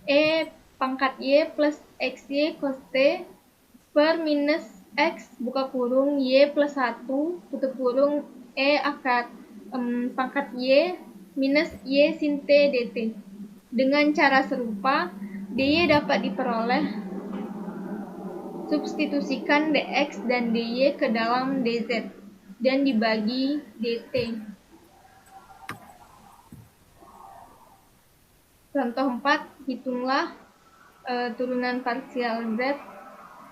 E pangkat Y plus XY cos T per minus X buka kurung Y plus 1 tutup kurung E pangkat Y minus Y sin T dt. Dengan cara serupa, dy dapat diperoleh substitusikan dx dan dy ke dalam dz dan dibagi dt. Contoh 4, hitunglah turunan parsial z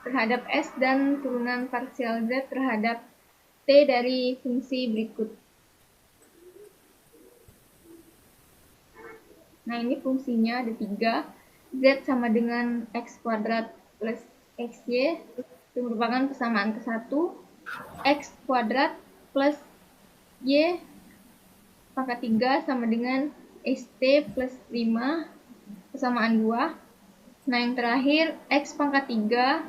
terhadap s dan turunan parsial z terhadap t dari fungsi berikut. Nah, ini fungsinya ada 3. Z sama dengan X kuadrat plus XY. Itu merupakan persamaan ke-1. X kuadrat plus Y pangkat 3 sama dengan ST plus 5. Persamaan 2. Nah, yang terakhir, X pangkat 3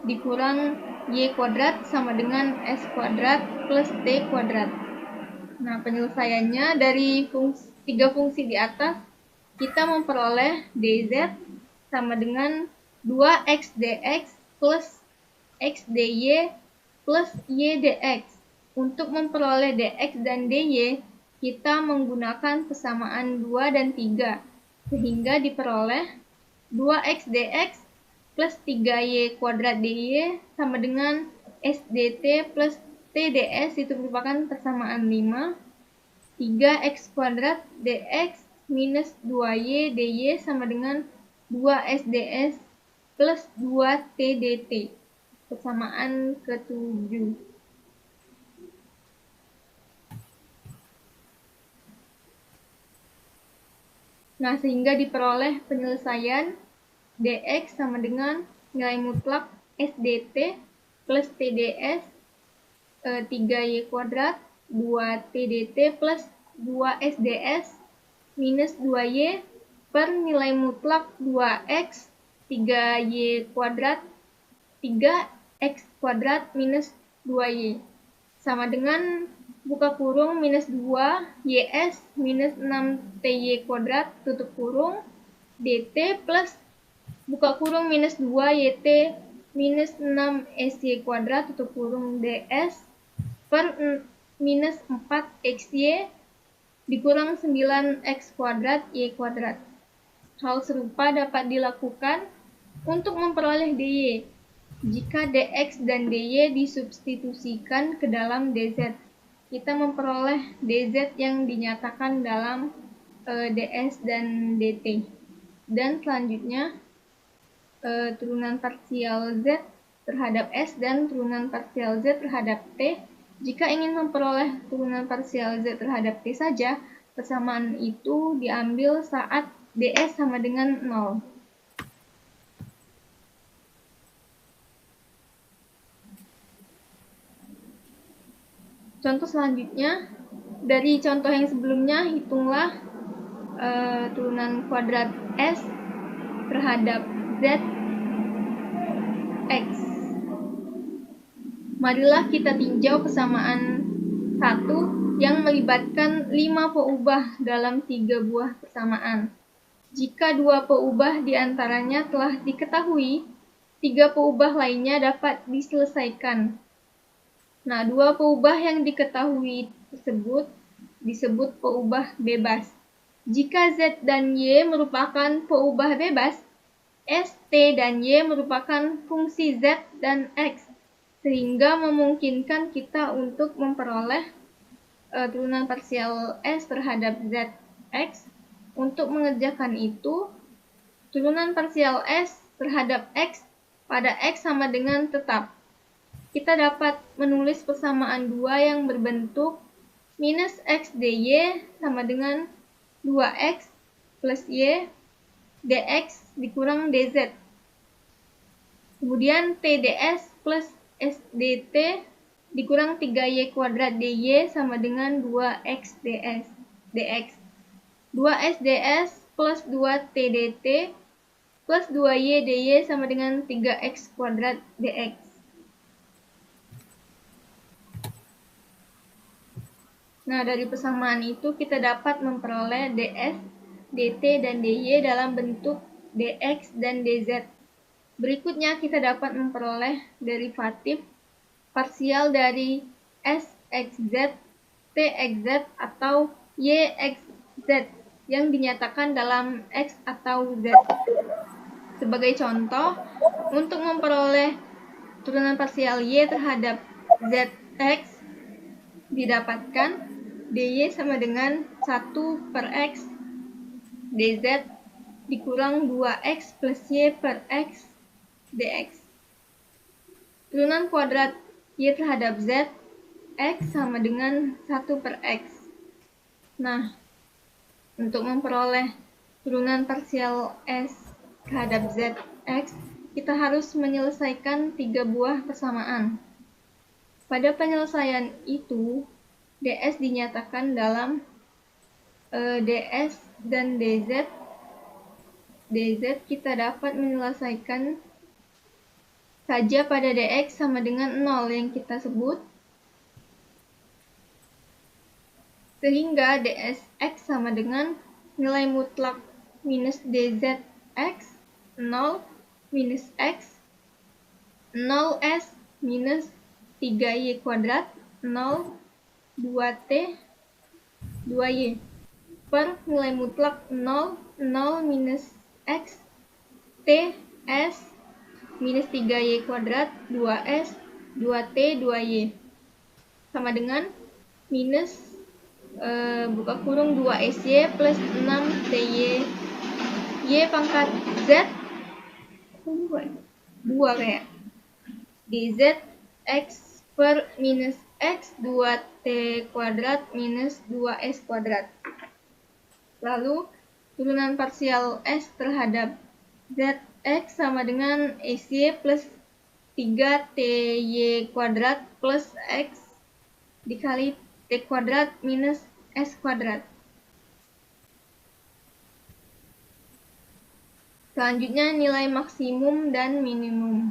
dikurang Y kuadrat sama dengan S kuadrat plus T kuadrat. Nah, penyelesaiannya dari 3 fungsi di atas, kita memperoleh dz sama dengan 2x dx plus x dy plus y dx. Untuk memperoleh dx dan dy, kita menggunakan persamaan 2 dan 3, sehingga diperoleh 2x dx plus 3y kuadrat dy sama dengan s dt plus t ds, itu merupakan persamaan 5. 3x kuadrat dx minus 2y dy sama dengan 2sds plus 2t dt. Persamaan ke-7. Nah, sehingga diperoleh penyelesaian dx sama dengan nilai mutlak sdt plus tds 3y kuadrat 2t dt plus 2sds minus 2y per nilai mutlak 2x 3y kuadrat 3x kuadrat minus 2y sama dengan buka kurung minus 2 ys minus 6ty kuadrat tutup kurung dt plus buka kurung minus 2 yt minus 6 sy kuadrat tutup kurung ds per minus 4 xy dikurang 9x kuadrat y kuadrat. Hal serupa dapat dilakukan untuk memperoleh dy. Jika dx dan dy disubstitusikan ke dalam dz, kita memperoleh dz yang dinyatakan dalam ds dan dt. Dan selanjutnya, turunan parsial z terhadap s dan turunan parsial z terhadap t. Jika ingin memperoleh turunan parsial z terhadap t saja, persamaan itu diambil saat ds sama dengan 0. Contoh selanjutnya, dari contoh yang sebelumnya, hitunglah turunan kuadrat s terhadap z x. Marilah kita tinjau persamaan 1 yang melibatkan 5 peubah dalam 3 buah persamaan. Jika 2 peubah diantaranya telah diketahui, 3 peubah lainnya dapat diselesaikan. Nah, 2 peubah yang diketahui tersebut disebut peubah bebas. Jika z dan y merupakan peubah bebas, s, t, dan y merupakan fungsi z dan x, sehingga memungkinkan kita untuk memperoleh turunan parsial s terhadap zx. Untuk mengerjakan itu, turunan parsial s terhadap x pada x sama dengan tetap. Kita dapat menulis persamaan 2 yang berbentuk minus x dy sama dengan 2x plus y dx dikurang dz. Kemudian t ds plus sdt dikurang 3y kuadrat dy sama dengan 2x dx. 2s ds plus 2t dt plus 2y dy sama dengan 3x kuadrat dx. Nah, dari persamaan itu kita dapat memperoleh ds, dt, dan dy dalam bentuk dx dan dz. Berikutnya kita dapat memperoleh derivatif parsial dari sxz, txz, atau yxz yang dinyatakan dalam x atau z. Sebagai contoh, untuk memperoleh turunan parsial y terhadap zx didapatkan dy sama dengan 1 per x dz dikurang 2x plus y per x dx. Turunan kuadrat y terhadap z x sama dengan 1 per x. Nah, untuk memperoleh turunan parsial s terhadap zx, kita harus menyelesaikan 3 buah persamaan. Pada penyelesaian itu, ds dinyatakan dalam ds dan dz. dz kita dapat menyelesaikan saja pada dx sama dengan 0 yang kita sebut, sehingga dsx sama dengan nilai mutlak minus dzx 0 minus x 0s minus 3y kuadrat 0 2t 2y per nilai mutlak 0 0 minus x t s minus 3y kuadrat 2s 2t 2y sama dengan minus buka kurung 2sy plus 6ty y pangkat z 2 kayak dz x per minus x 2t kuadrat minus 2s kuadrat. Lalu turunan parsial s terhadap zx sama dengan sy plus 3ty kuadrat plus x dikali t kuadrat minus s kuadrat. Selanjutnya nilai maksimum dan minimum.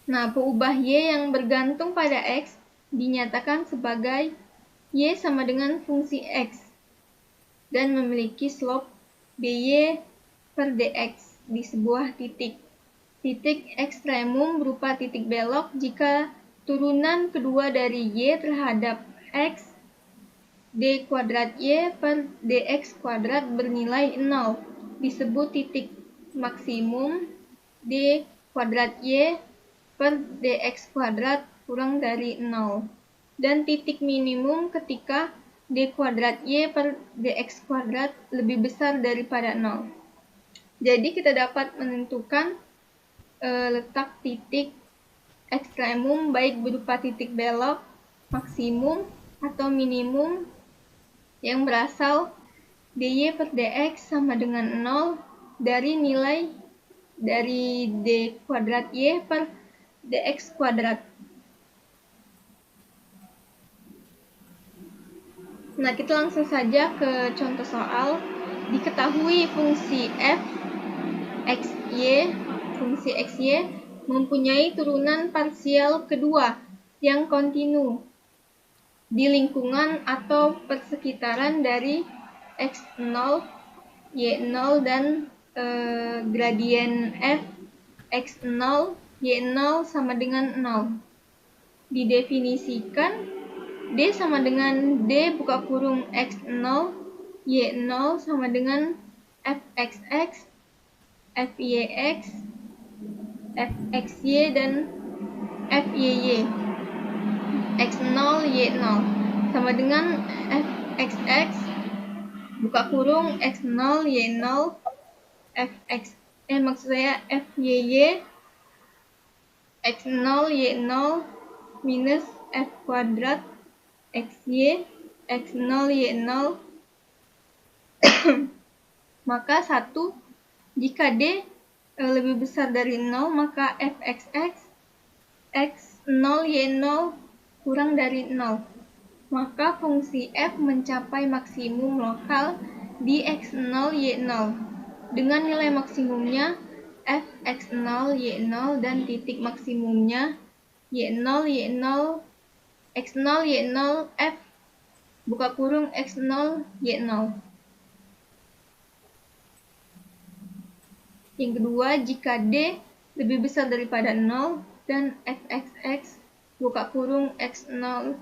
Nah, peubah y yang bergantung pada x dinyatakan sebagai y sama dengan fungsi x dan memiliki slope dy per dx di sebuah titik. Titik ekstremum berupa titik belok jika turunan kedua dari y terhadap x d kuadrat y per dx kuadrat bernilai 0 disebut titik maksimum d kuadrat y per dx kuadrat kurang dari 0 dan titik minimum ketika d kuadrat y per dx kuadrat lebih besar daripada 0. Jadi kita dapat menentukan letak titik ekstremum baik berupa titik belok, maksimum, atau minimum yang berasal dy per dx sama dengan 0 dari nilai dari d kuadrat y per dx kuadrat. Nah, kita langsung saja ke contoh soal. Diketahui fungsi f xy mempunyai turunan parsial kedua yang kontinu di lingkungan atau persekitaran dari x0, y0 dan gradien f x0, y0 sama dengan 0. Didefinisikan d sama dengan d buka kurung x0, y0 sama dengan fxx, fyx, fxy dan fyy. x0, y0 sama dengan fxx buka kurung x0, y0, maksud saya fyy x0, y0 minus f kuadrat xy x0, y0 maka 1 jika d lebih besar dari 0 maka fxx x0, y0 kurang dari 0 maka fungsi f mencapai maksimum lokal di x0, y0 dengan nilai maksimumnya f x0, y0 dan titik maksimumnya Y0, Y0, X0, Y0, F, buka kurung X0, Y0. Yang kedua, jika D lebih besar daripada 0 dan Fxx, buka kurung X0,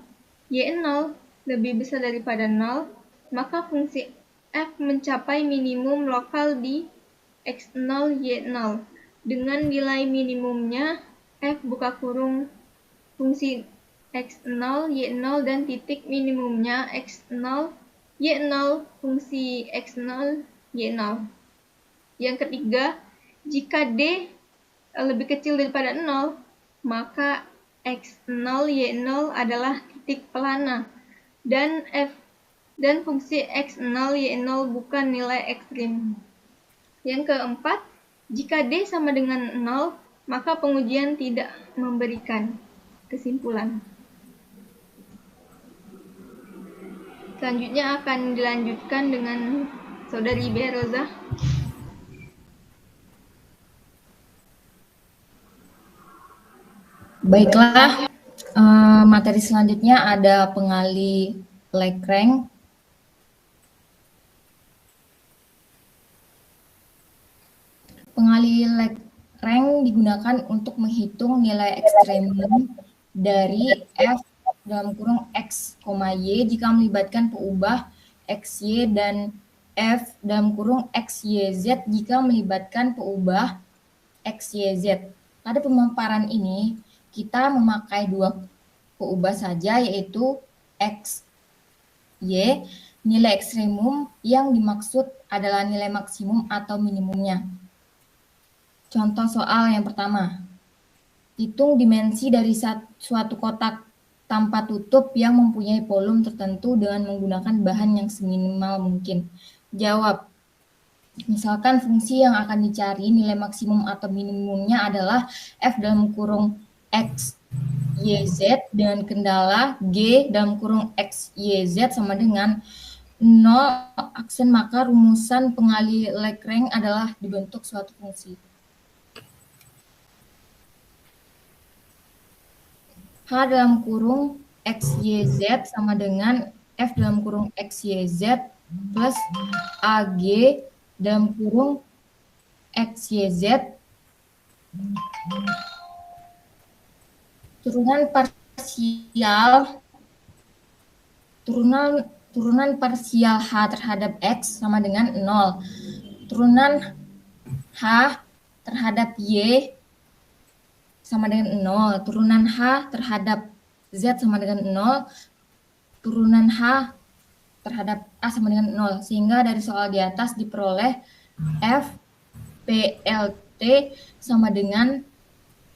Y0 lebih besar daripada 0, maka fungsi F mencapai minimum lokal di X0, Y0. Dengan nilai minimumnya, F buka kurung fungsi X0, Y0 dan titik minimumnya X0, Y0 fungsi X0, Y0. Yang ketiga, jika D lebih kecil daripada 0, maka X0, Y0 adalah titik pelana dan fungsi X0, Y0 bukan nilai ekstrim. Yang keempat, jika D sama dengan 0, maka pengujian tidak memberikan kesimpulan. Selanjutnya akan dilanjutkan dengan Saudari Beroza. Baiklah, materi selanjutnya ada pengali Lagrange. Pengali Lagrange digunakan untuk menghitung nilai ekstremum dari F dalam kurung X, Y jika melibatkan peubah XY dan F dalam kurung XYZ jika melibatkan peubah XYZ. Pada pemaparan ini, kita memakai dua peubah saja, yaitu X, Y. Nilai ekstremum yang dimaksud adalah nilai maksimum atau minimumnya. Contoh soal yang pertama. Hitung dimensi dari suatu kotak tanpa tutup yang mempunyai volume tertentu dengan menggunakan bahan yang seminimal mungkin. Jawab. Misalkan fungsi yang akan dicari nilai maksimum atau minimumnya adalah F dalam kurung X, Y, Z dengan kendala G dalam kurung X, Y, Z sama dengan 0 aksen, maka rumusan pengali Lagrange adalah dibentuk suatu fungsi. H dalam kurung X, Y, Z sama dengan F dalam kurung X, Y, Z plus AG dalam kurung X, Y, Z. Turunan parsial H terhadap X sama dengan 0. Turunan H terhadap Y sama dengan 0. Turunan H terhadap Z sama dengan 0. Turunan H terhadap A sama dengan 0. Sehingga dari soal di atas diperoleh F PLT sama dengan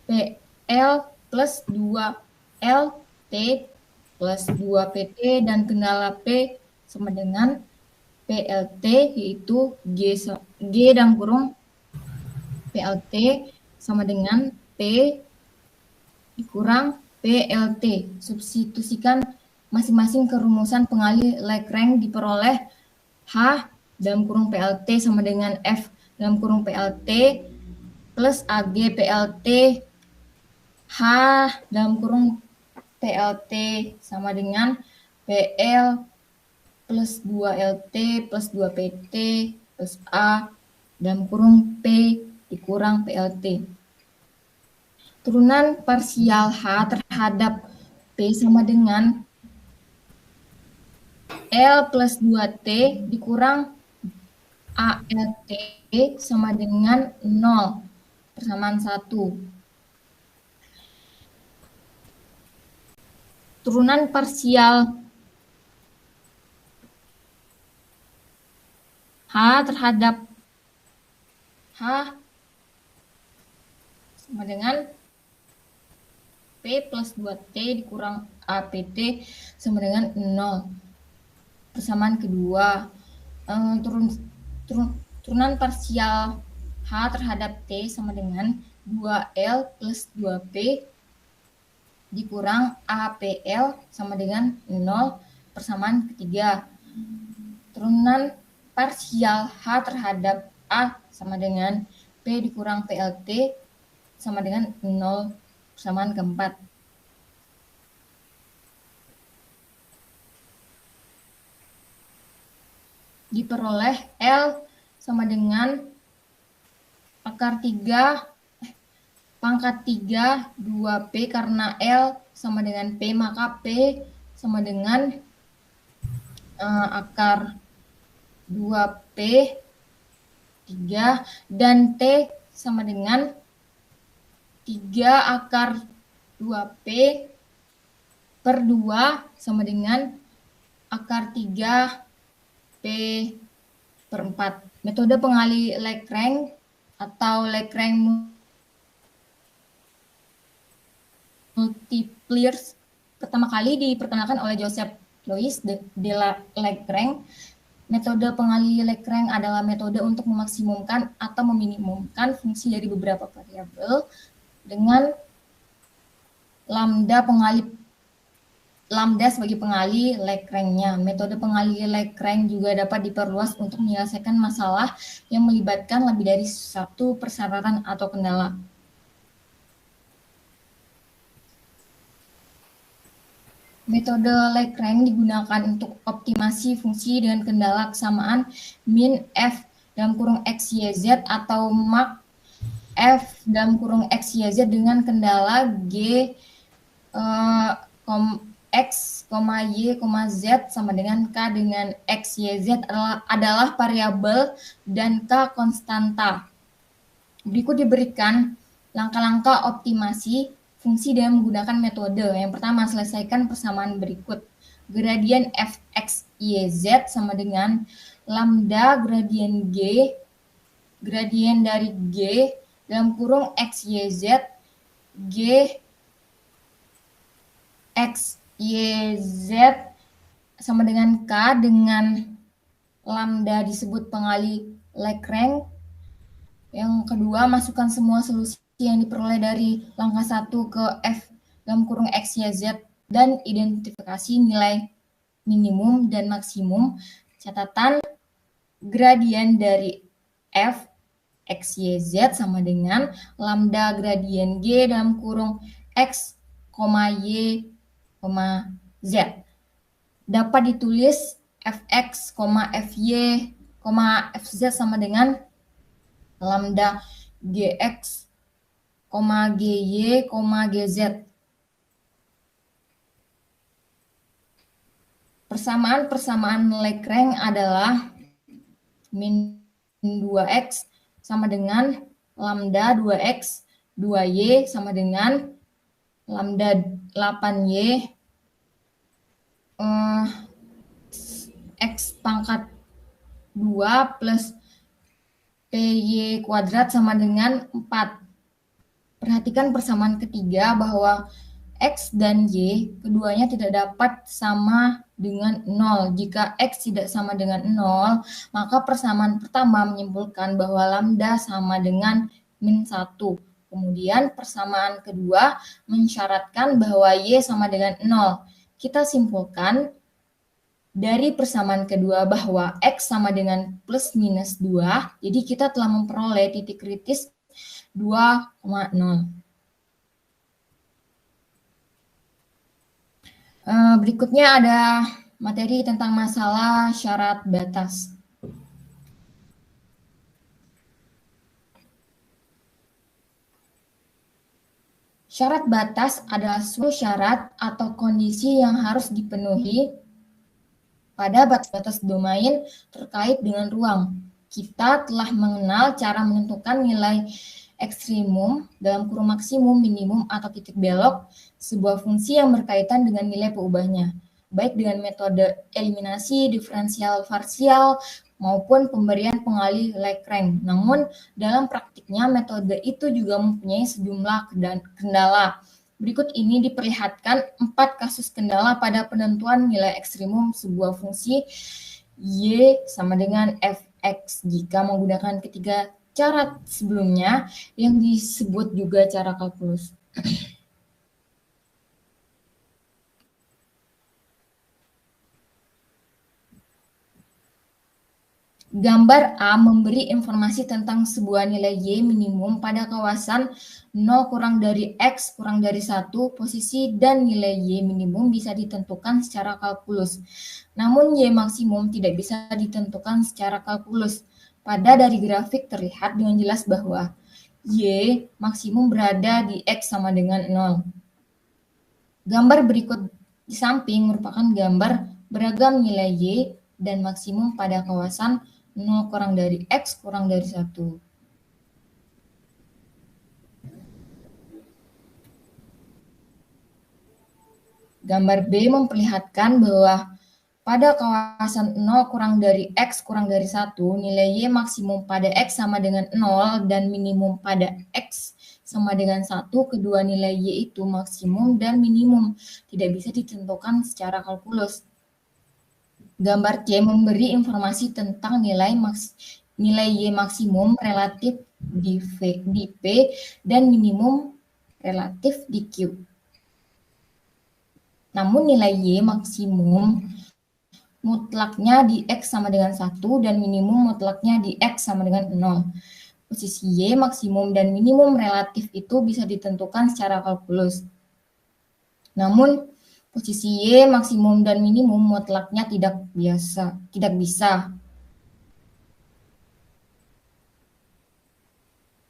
PL plus 2LT plus 2PT dan kendala P sama dengan PLT, yaitu G dalam kurung PLT sama dengan P dikurang PLT. Substitusikan masing-masing ke rumusan pengali Lagrange, diperoleh H dalam kurung PLT sama dengan F dalam kurung PLT plus AG PLT H dalam kurung PLT sama dengan PL plus 2LT plus 2PT plus A dalam kurung P dikurang PLT. Turunan parsial H terhadap P sama dengan L plus 2T dikurang ALT sama dengan 0 persamaan 1. Turunan parsial H terhadap H sama dengan P plus 2T dikurang APT sama dengan 0. Persamaan kedua. Turunan parsial H terhadap T sama dengan 2L plus 2P dikurang APL sama dengan 0. Persamaan ketiga. Turunan parsial H terhadap A sama dengan P dikurang PLT sama dengan 0. Persamaan keempat. diperoleh L sama dengan akar 3 pangkat 3 2P karena L sama dengan P, maka P sama dengan akar 2P 3 dan T sama dengan 3 akar 2P per 2 sama dengan akar 3P per 4. Metode pengali Lagrange atau Lagrange multipliers pertama kali diperkenalkan oleh Joseph Louis de Lagrange. Metode pengali Lagrange adalah metode untuk memaksimumkan atau meminimumkan fungsi dari beberapa variabel dengan lambda sebagai pengali Lagrange-nya. Metode pengali Lagrange juga dapat diperluas untuk menyelesaikan masalah yang melibatkan lebih dari satu persyaratan atau kendala. Metode Lagrange digunakan untuk optimasi fungsi dengan kendala kesamaan min f dalam kurung x, y, z atau mak f dalam kurung x, y, z dengan kendala g x, y, z sama dengan k dengan x, y, z adalah variabel dan k konstanta. Berikut diberikan langkah-langkah optimasi fungsi dengan menggunakan metode. Yang pertama, selesaikan persamaan berikut. Gradien fx, y, z sama dengan lambda gradien g, gradien dari g dalam kurung x, y, z, g x, y, z sama dengan k dengan lambda disebut pengali Lagrange. Yang kedua, masukkan semua solusi yang diperoleh dari langkah 1 ke f dalam kurung x, y, z dan identifikasi nilai minimum dan maksimum. Catatan, gradien dari f x, y, z sama dengan lambda gradien g dalam kurung x, y, z. Dapat ditulis fx, fy, fz sama dengan lambda gx, gy, gz. Persamaan Lagrange adalah min 2x sama dengan lambda 2x, 2y sama dengan lambda 8y x pangkat 2 plus PY kuadrat sama dengan 4. Perhatikan persamaan ketiga bahwa X dan Y keduanya tidak dapat sama dengan 0. Jika X tidak sama dengan 0, maka persamaan pertama menyimpulkan bahwa lambda sama dengan min 1. Kemudian persamaan kedua mensyaratkan bahwa Y sama dengan 0. Kita simpulkan dari persamaan kedua bahwa X sama dengan plus minus 2, jadi kita telah memperoleh titik kritis 2,0. Berikutnya ada materi tentang masalah syarat batas. Syarat batas adalah suatu syarat atau kondisi yang harus dipenuhi pada batas-batas domain terkait dengan ruang. Kita telah mengenal cara menentukan nilai ekstrimum dalam kurung maksimum, minimum, atau titik belok sebuah fungsi yang berkaitan dengan nilai peubahnya, baik dengan metode eliminasi, diferensial parsial, maupun pemberian pengali Lagrange. Namun, dalam praktiknya metode itu juga mempunyai sejumlah kendala. Berikut ini diperlihatkan 4 kasus kendala pada penentuan nilai ekstrimum sebuah fungsi y sama dengan fx jika menggunakan ketiga cara sebelumnya yang disebut juga cara kalkulus. Gambar A memberi informasi tentang sebuah nilai Y minimum pada kawasan 0 kurang dari X kurang dari 1, posisi dan nilai Y minimum bisa ditentukan secara kalkulus. Namun Y maksimum tidak bisa ditentukan secara kalkulus. Pada dari grafik terlihat dengan jelas bahwa Y maksimum berada di X sama dengan 0. Gambar berikut di samping merupakan gambar beragam nilai Y dan maksimum pada kawasan 0 kurang dari X kurang dari 1. Gambar B memperlihatkan bahwa pada kawasan 0 kurang dari X kurang dari 1, nilai Y maksimum pada X sama dengan 0 dan minimum pada X sama dengan 1, kedua nilai Y itu maksimum dan minimum, tidak bisa ditentukan secara kalkulus. Gambar C memberi informasi tentang nilai Y maksimum relatif di P dan minimum relatif di Q. Namun nilai Y maksimum mutlaknya di X sama dengan 1 dan minimum mutlaknya di X sama dengan 0. Posisi Y maksimum dan minimum relatif itu bisa ditentukan secara kalkulus. Namun posisi Y maksimum dan minimum mutlaknya tidak bisa.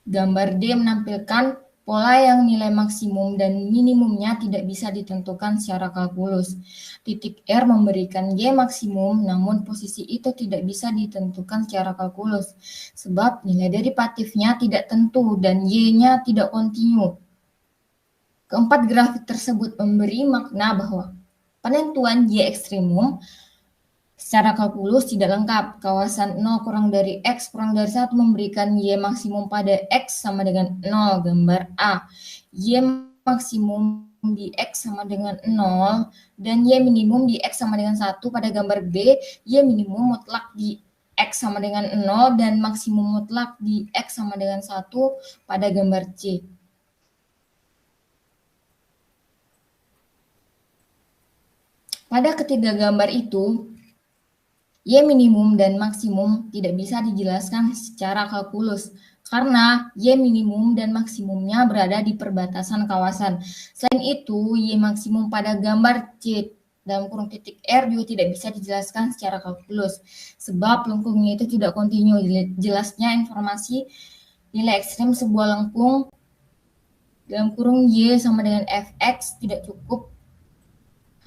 Gambar D menampilkan pola yang nilai maksimum dan minimumnya tidak bisa ditentukan secara kalkulus. Titik R memberikan Y maksimum, namun posisi itu tidak bisa ditentukan secara kalkulus, sebab nilai derivatifnya tidak tentu dan Y-nya tidak kontinu. Keempat grafik tersebut memberi makna bahwa penentuan Y ekstremum secara kalkulus tidak lengkap. Kawasan 0 kurang dari X kurang dari 1 memberikan Y maksimum pada X sama dengan 0, gambar A. Y maksimum di X sama dengan 0 dan Y minimum di X sama dengan 1 pada gambar B. Y minimum mutlak di X sama dengan 0 dan maksimum mutlak di X sama dengan 1 pada gambar C. Pada ketiga gambar itu, Y minimum dan maksimum tidak bisa dijelaskan secara kalkulus karena Y minimum dan maksimumnya berada di perbatasan kawasan. Selain itu, Y maksimum pada gambar C dalam kurung titik R juga tidak bisa dijelaskan secara kalkulus sebab lengkungnya itu tidak kontinu. Jelasnya informasi nilai ekstrem sebuah lengkung dalam kurung Y sama dengan Fx tidak cukup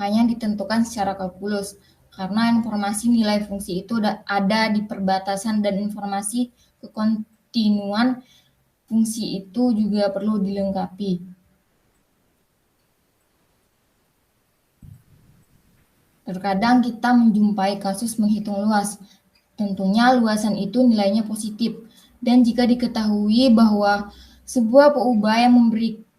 hanya ditentukan secara kalkulus karena informasi nilai fungsi itu ada di perbatasan dan informasi kekontinuan fungsi itu juga perlu dilengkapi. Terkadang kita menjumpai kasus menghitung luas. Tentunya luasan itu nilainya positif. Dan jika diketahui bahwa sebuah peubah yang memberikan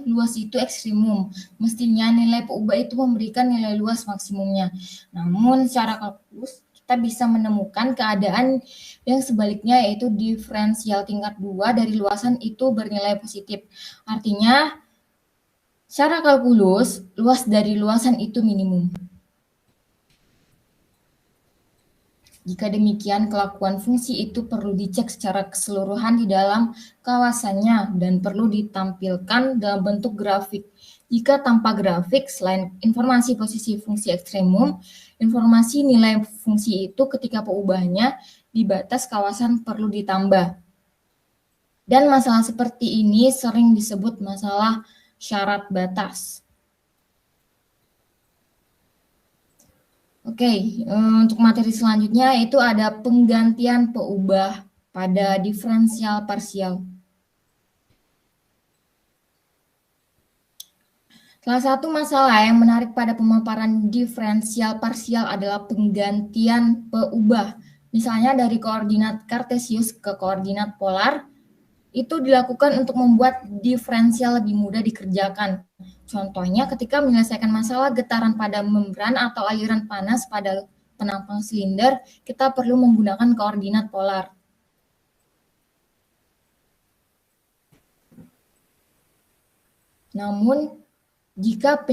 luas itu ekstremum, mestinya nilai peubah itu memberikan nilai luas maksimumnya. Namun secara kalkulus kita bisa menemukan keadaan yang sebaliknya, yaitu diferensial tingkat 2 dari luasan itu bernilai positif. Artinya secara kalkulus luas dari luasan itu minimum. Jika demikian, kelakuan fungsi itu perlu dicek secara keseluruhan di dalam kawasannya dan perlu ditampilkan dalam bentuk grafik. Jika tanpa grafik, selain informasi posisi fungsi ekstremum, informasi nilai fungsi itu ketika peubahnya di batas kawasan perlu ditambah. Dan masalah seperti ini sering disebut masalah syarat batas. Oke, untuk materi selanjutnya itu ada penggantian peubah pada diferensial parsial. Salah satu masalah yang menarik pada pemaparan diferensial parsial adalah penggantian peubah. Misalnya dari koordinat kartesius ke koordinat polar, itu dilakukan untuk membuat diferensial lebih mudah dikerjakan. Contohnya ketika menyelesaikan masalah getaran pada membran atau aliran panas pada penampang silinder, kita perlu menggunakan koordinat polar. Namun, Jika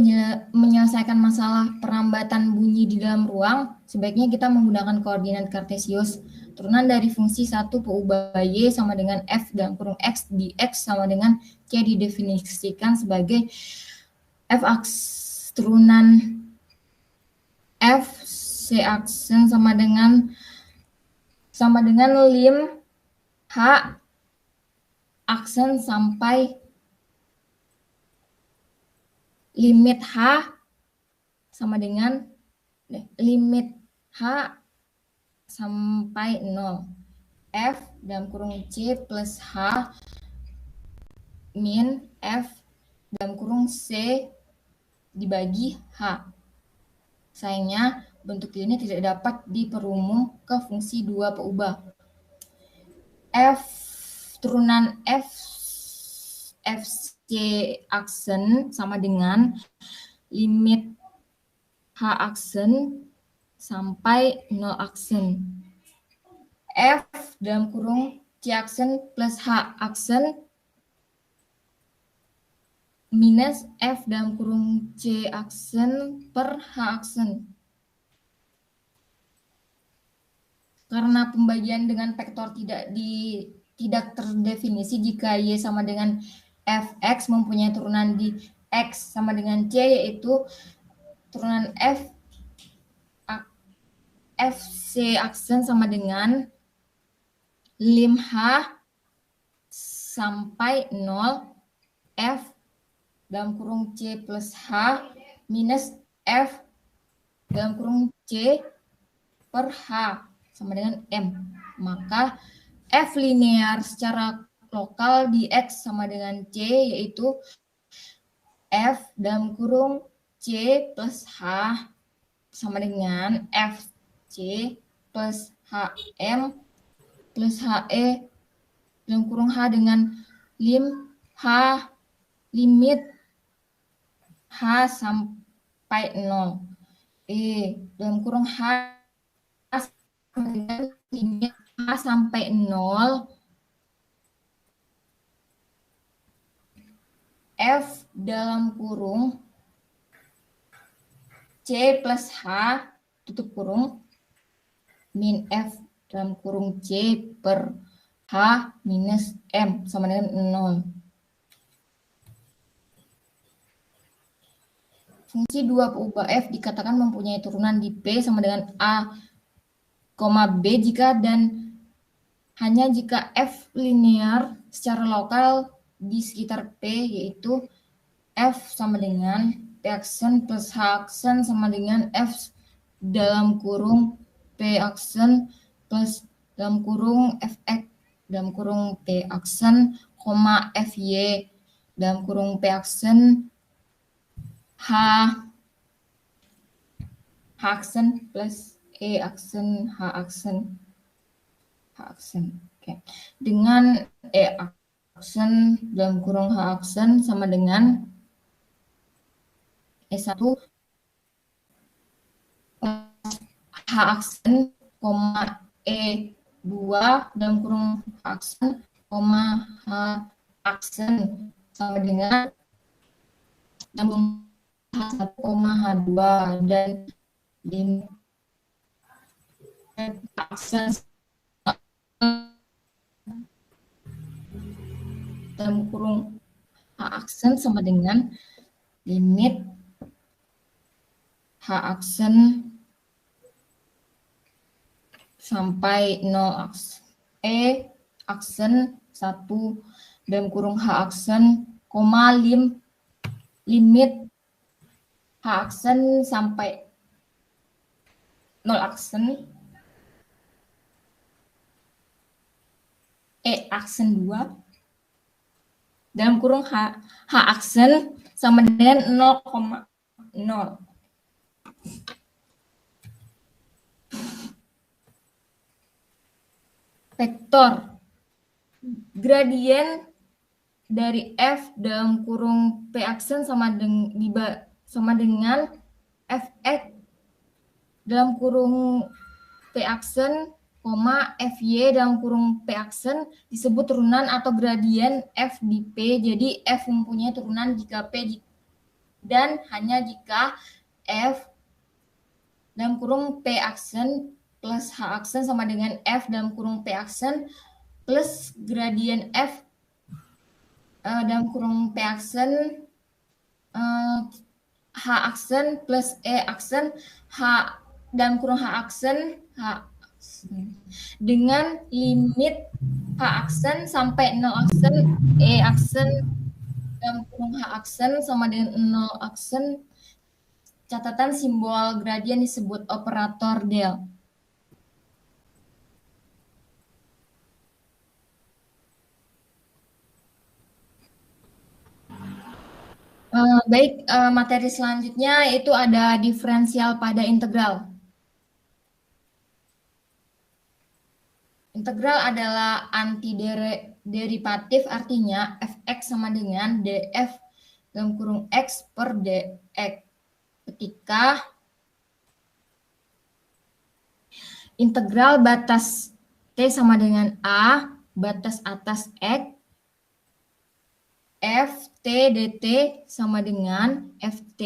menyelesaikan masalah perlambatan bunyi di dalam ruang, sebaiknya kita menggunakan koordinat kartesius. Turunan dari fungsi 1 peubah Y sama dengan F dalam kurung X di X sama dengan C didefinisikan sebagai turunan F C aksen sama dengan lim H aksen sampai limit H sama dengan limit H sampai 0. F dalam kurung C plus H min F dalam kurung C dibagi H. Sayangnya, bentuk ini tidak dapat diperumum ke fungsi 2 peubah. F turunan FC aksen sama dengan limit H aksen sampai 0 aksen. F dalam kurung C aksen plus H aksen minus F dalam kurung C aksen per H aksen. Karena pembagian dengan vektor tidak terdefinisi jika Y sama dengan Fx mempunyai turunan di X sama dengan C, yaitu turunan FC aksen sama dengan lim H sampai 0 F dalam kurung C plus H minus F dalam kurung C per H sama dengan M. Maka F linear secara lokal di X sama dengan C, yaitu F dalam kurung C plus H sama dengan FC plus HM plus HE dalam kurung H dengan lim H limit H sampai 0. Dalam kurung H dengan limit H sampai 0. F dalam kurung C plus H tutup kurung min F dalam kurung C per H minus M sama dengan 0. Fungsi 2 peubah F dikatakan mempunyai turunan di P sama dengan A, B jika dan hanya jika F linear secara lokal di sekitar P, yaitu F sama dengan P aksen plus H aksen sama dengan F dalam kurung P aksen plus dalam kurung Fx dalam kurung P aksen, Fy dalam kurung P aksen H aksen plus E aksen H aksen. Oke. Dengan E aksen dalam kurung H aksen sama dengan E1 H aksen, E2 dalam kurung H aksen, H aksen sama dengan H1, H2 dan lim aksen dalam kurung H aksen sama dengan limit H aksen sampai 0 aksen. E aksen 1 dalam kurung H aksen, limit H aksen sampai 0 aksen. E aksen 2 dalam kurung H aksen sama dengan 0,0. Vektor gradien dari F dalam kurung P aksen sama dengan Fx dalam kurung P aksen, Fy dalam kurung P aksen disebut turunan atau gradien F di P. Jadi F mempunyai turunan jika P dan hanya jika F dalam kurung P aksen plus H aksen sama dengan F dalam kurung P aksen plus gradien F dalam kurung P aksen H aksen plus E aksen H dalam kurung H aksen dengan limit H aksen sampai 0 aksen E aksen dalam kurung H aksen sama dengan 0 aksen. Catatan simbol gradien disebut operator del. Baik, materi selanjutnya itu ada diferensial pada integral. Integral adalah antiderivatif, artinya fx sama dengan df dalam kurung x per dx. Ketika integral batas t sama dengan a, batas atas x, ft dt sama dengan ft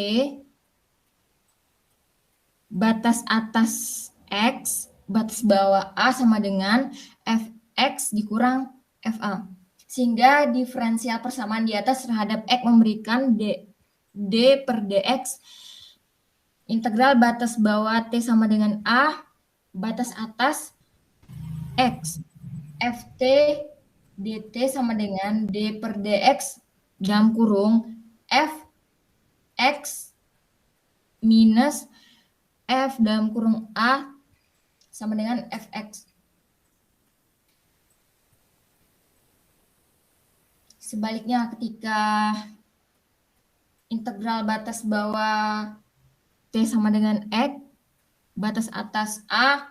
batas atas x, batas bawah a sama dengan fx dikurang fa. Sehingga diferensial persamaan di atas terhadap x memberikan d per dx. Integral batas bawah t sama dengan a, batas atas x, ft dt sama dengan d per dx dalam kurung f x minus f dalam kurung a sama dengan fx. Sebaliknya, ketika integral batas bawah t sama dengan x, batas atas a,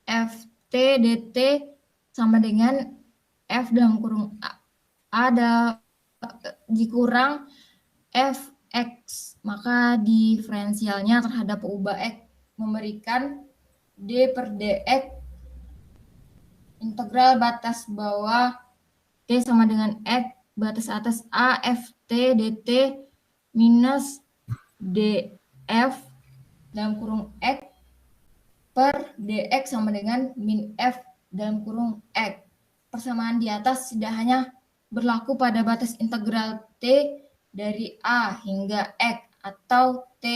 ft dt sama dengan f dalam kurung a dikurang fx, maka diferensialnya terhadap peubah x memberikan d per dx integral batas bawah t sama dengan x, batas atas a, ft dt minus df dalam kurung x per dx sama dengan min f dalam kurung x. Persamaan di atas tidak hanya berlaku pada batas integral t dari a hingga x atau t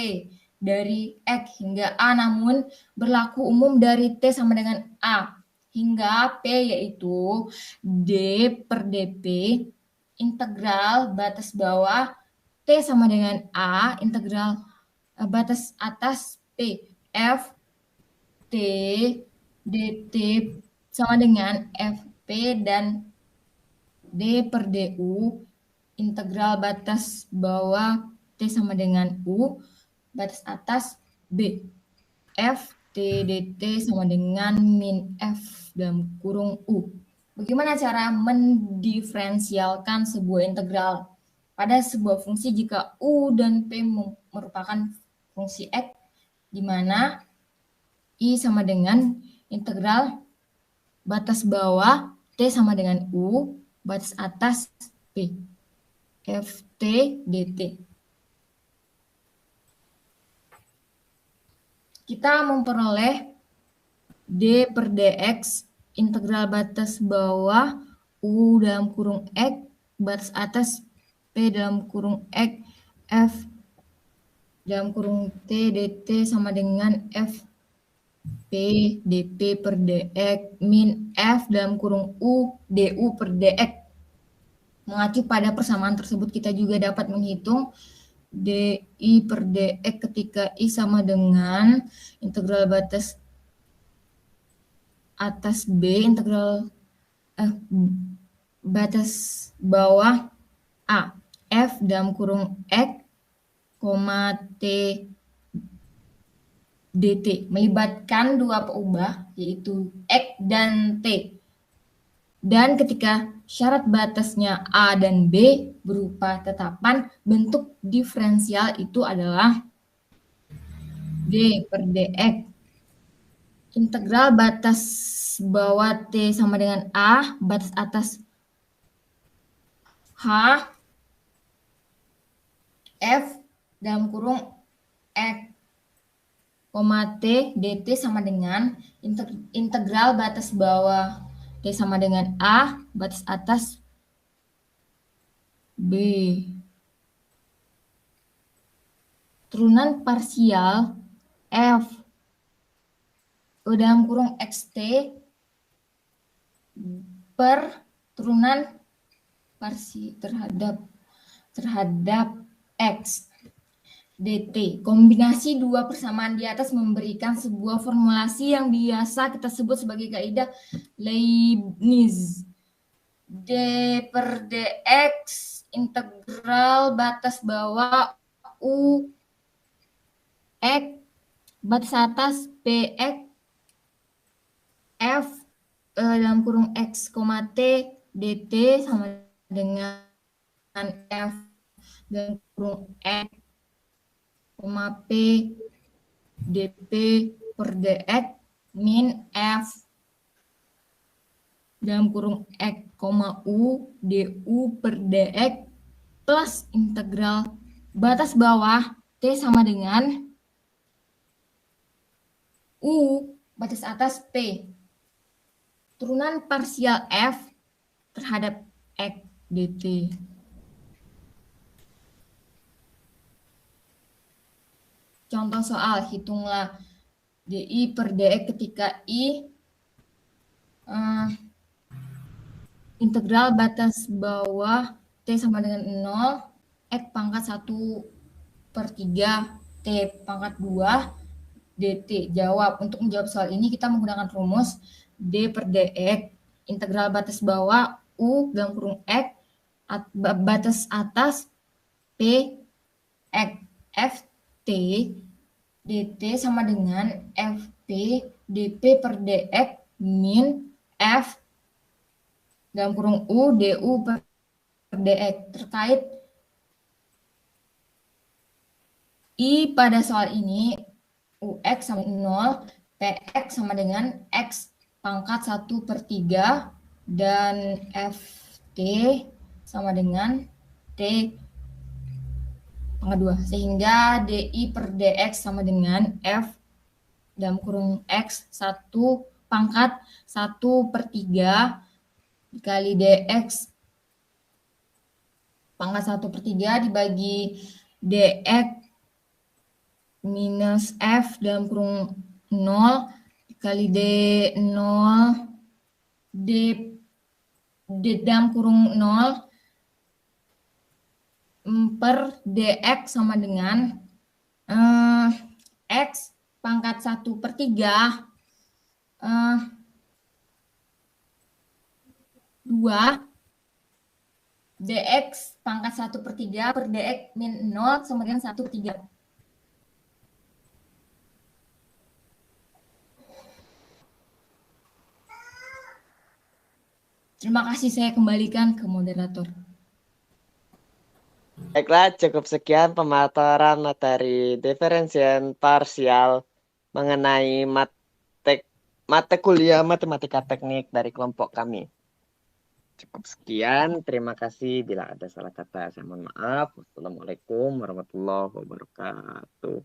dari x hingga a, namun berlaku umum dari t sama dengan a hingga p, yaitu d per dp integral batas bawah t sama dengan a integral batas atas p f t dt sama dengan fp dan d per du integral batas bawah t sama dengan u batas atas b f t dt sama dengan min f dalam kurung u. Bagaimana cara mendiferensialkan sebuah integral pada sebuah fungsi jika u dan p merupakan fungsi x, di mana i sama dengan integral batas bawah t sama dengan u batas atas p ft dt. Kita memperoleh d per dx integral batas bawah u dalam kurung x batas atas p dalam kurung x f dalam kurung t dt sama dengan f p dp per dx min f dalam kurung u du per dx. Mengacu pada persamaan tersebut, kita juga dapat menghitung di per dx ketika i sama dengan integral batas atas b integral batas bawah a f dalam kurung x, t dt melibatkan dua peubah yaitu x dan t. Dan ketika syarat batasnya a dan b berupa tetapan, bentuk diferensial itu adalah d per dx integral batas bawah t sama dengan a batas atas h f dalam kurung X, T dt sama dengan integral batas bawah T sama dengan A, batas atas B. Turunan parsial F dalam kurung xt per turunan parsi terhadap X dt. Kombinasi dua persamaan di atas memberikan sebuah formulasi yang biasa kita sebut sebagai kaidah Leibniz. D per dx integral batas bawah u x batas atas px f dalam kurung x, t dt sama dengan f dalam kurung x, p dp per dx min f dalam kurung x, u du per dx plus integral batas bawah t sama dengan u batas atas p turunan parsial f terhadap x dt. Contoh soal, hitunglah di per dx ketika i integral batas bawah t sama dengan 0, x pangkat 1/3 t pangkat 2 dt. Jawab. Untuk menjawab soal ini kita menggunakan rumus d per dx integral batas bawah u dalam kurung x batas atas p x ft dt sama dengan fp dp per dx min f dalam kurung u du per dx. Terkait i pada soal ini ux sama 0, px sama dengan x pangkat 1/3 dan ft sama dengan t pangkat 2. Sehingga di per dx sama dengan f dalam kurung x 1 pangkat 1/3 dikali dx pangkat 1/3 dibagi dx minus f dalam kurung 0 dikali d0 d dalam kurung 0 per dx sama dengan x pangkat 1/3 2 dx pangkat 1/3 per dx min 0 sama dengan 1/3. Terima kasih, saya kembalikan ke moderator. Baiklah, cukup sekian pemaparan materi diferensian parsial mengenai mata kuliah matematika teknik dari kelompok kami. Cukup sekian, terima kasih. Bila ada salah kata, saya mohon maaf. Wassalamualaikum warahmatullahi wabarakatuh.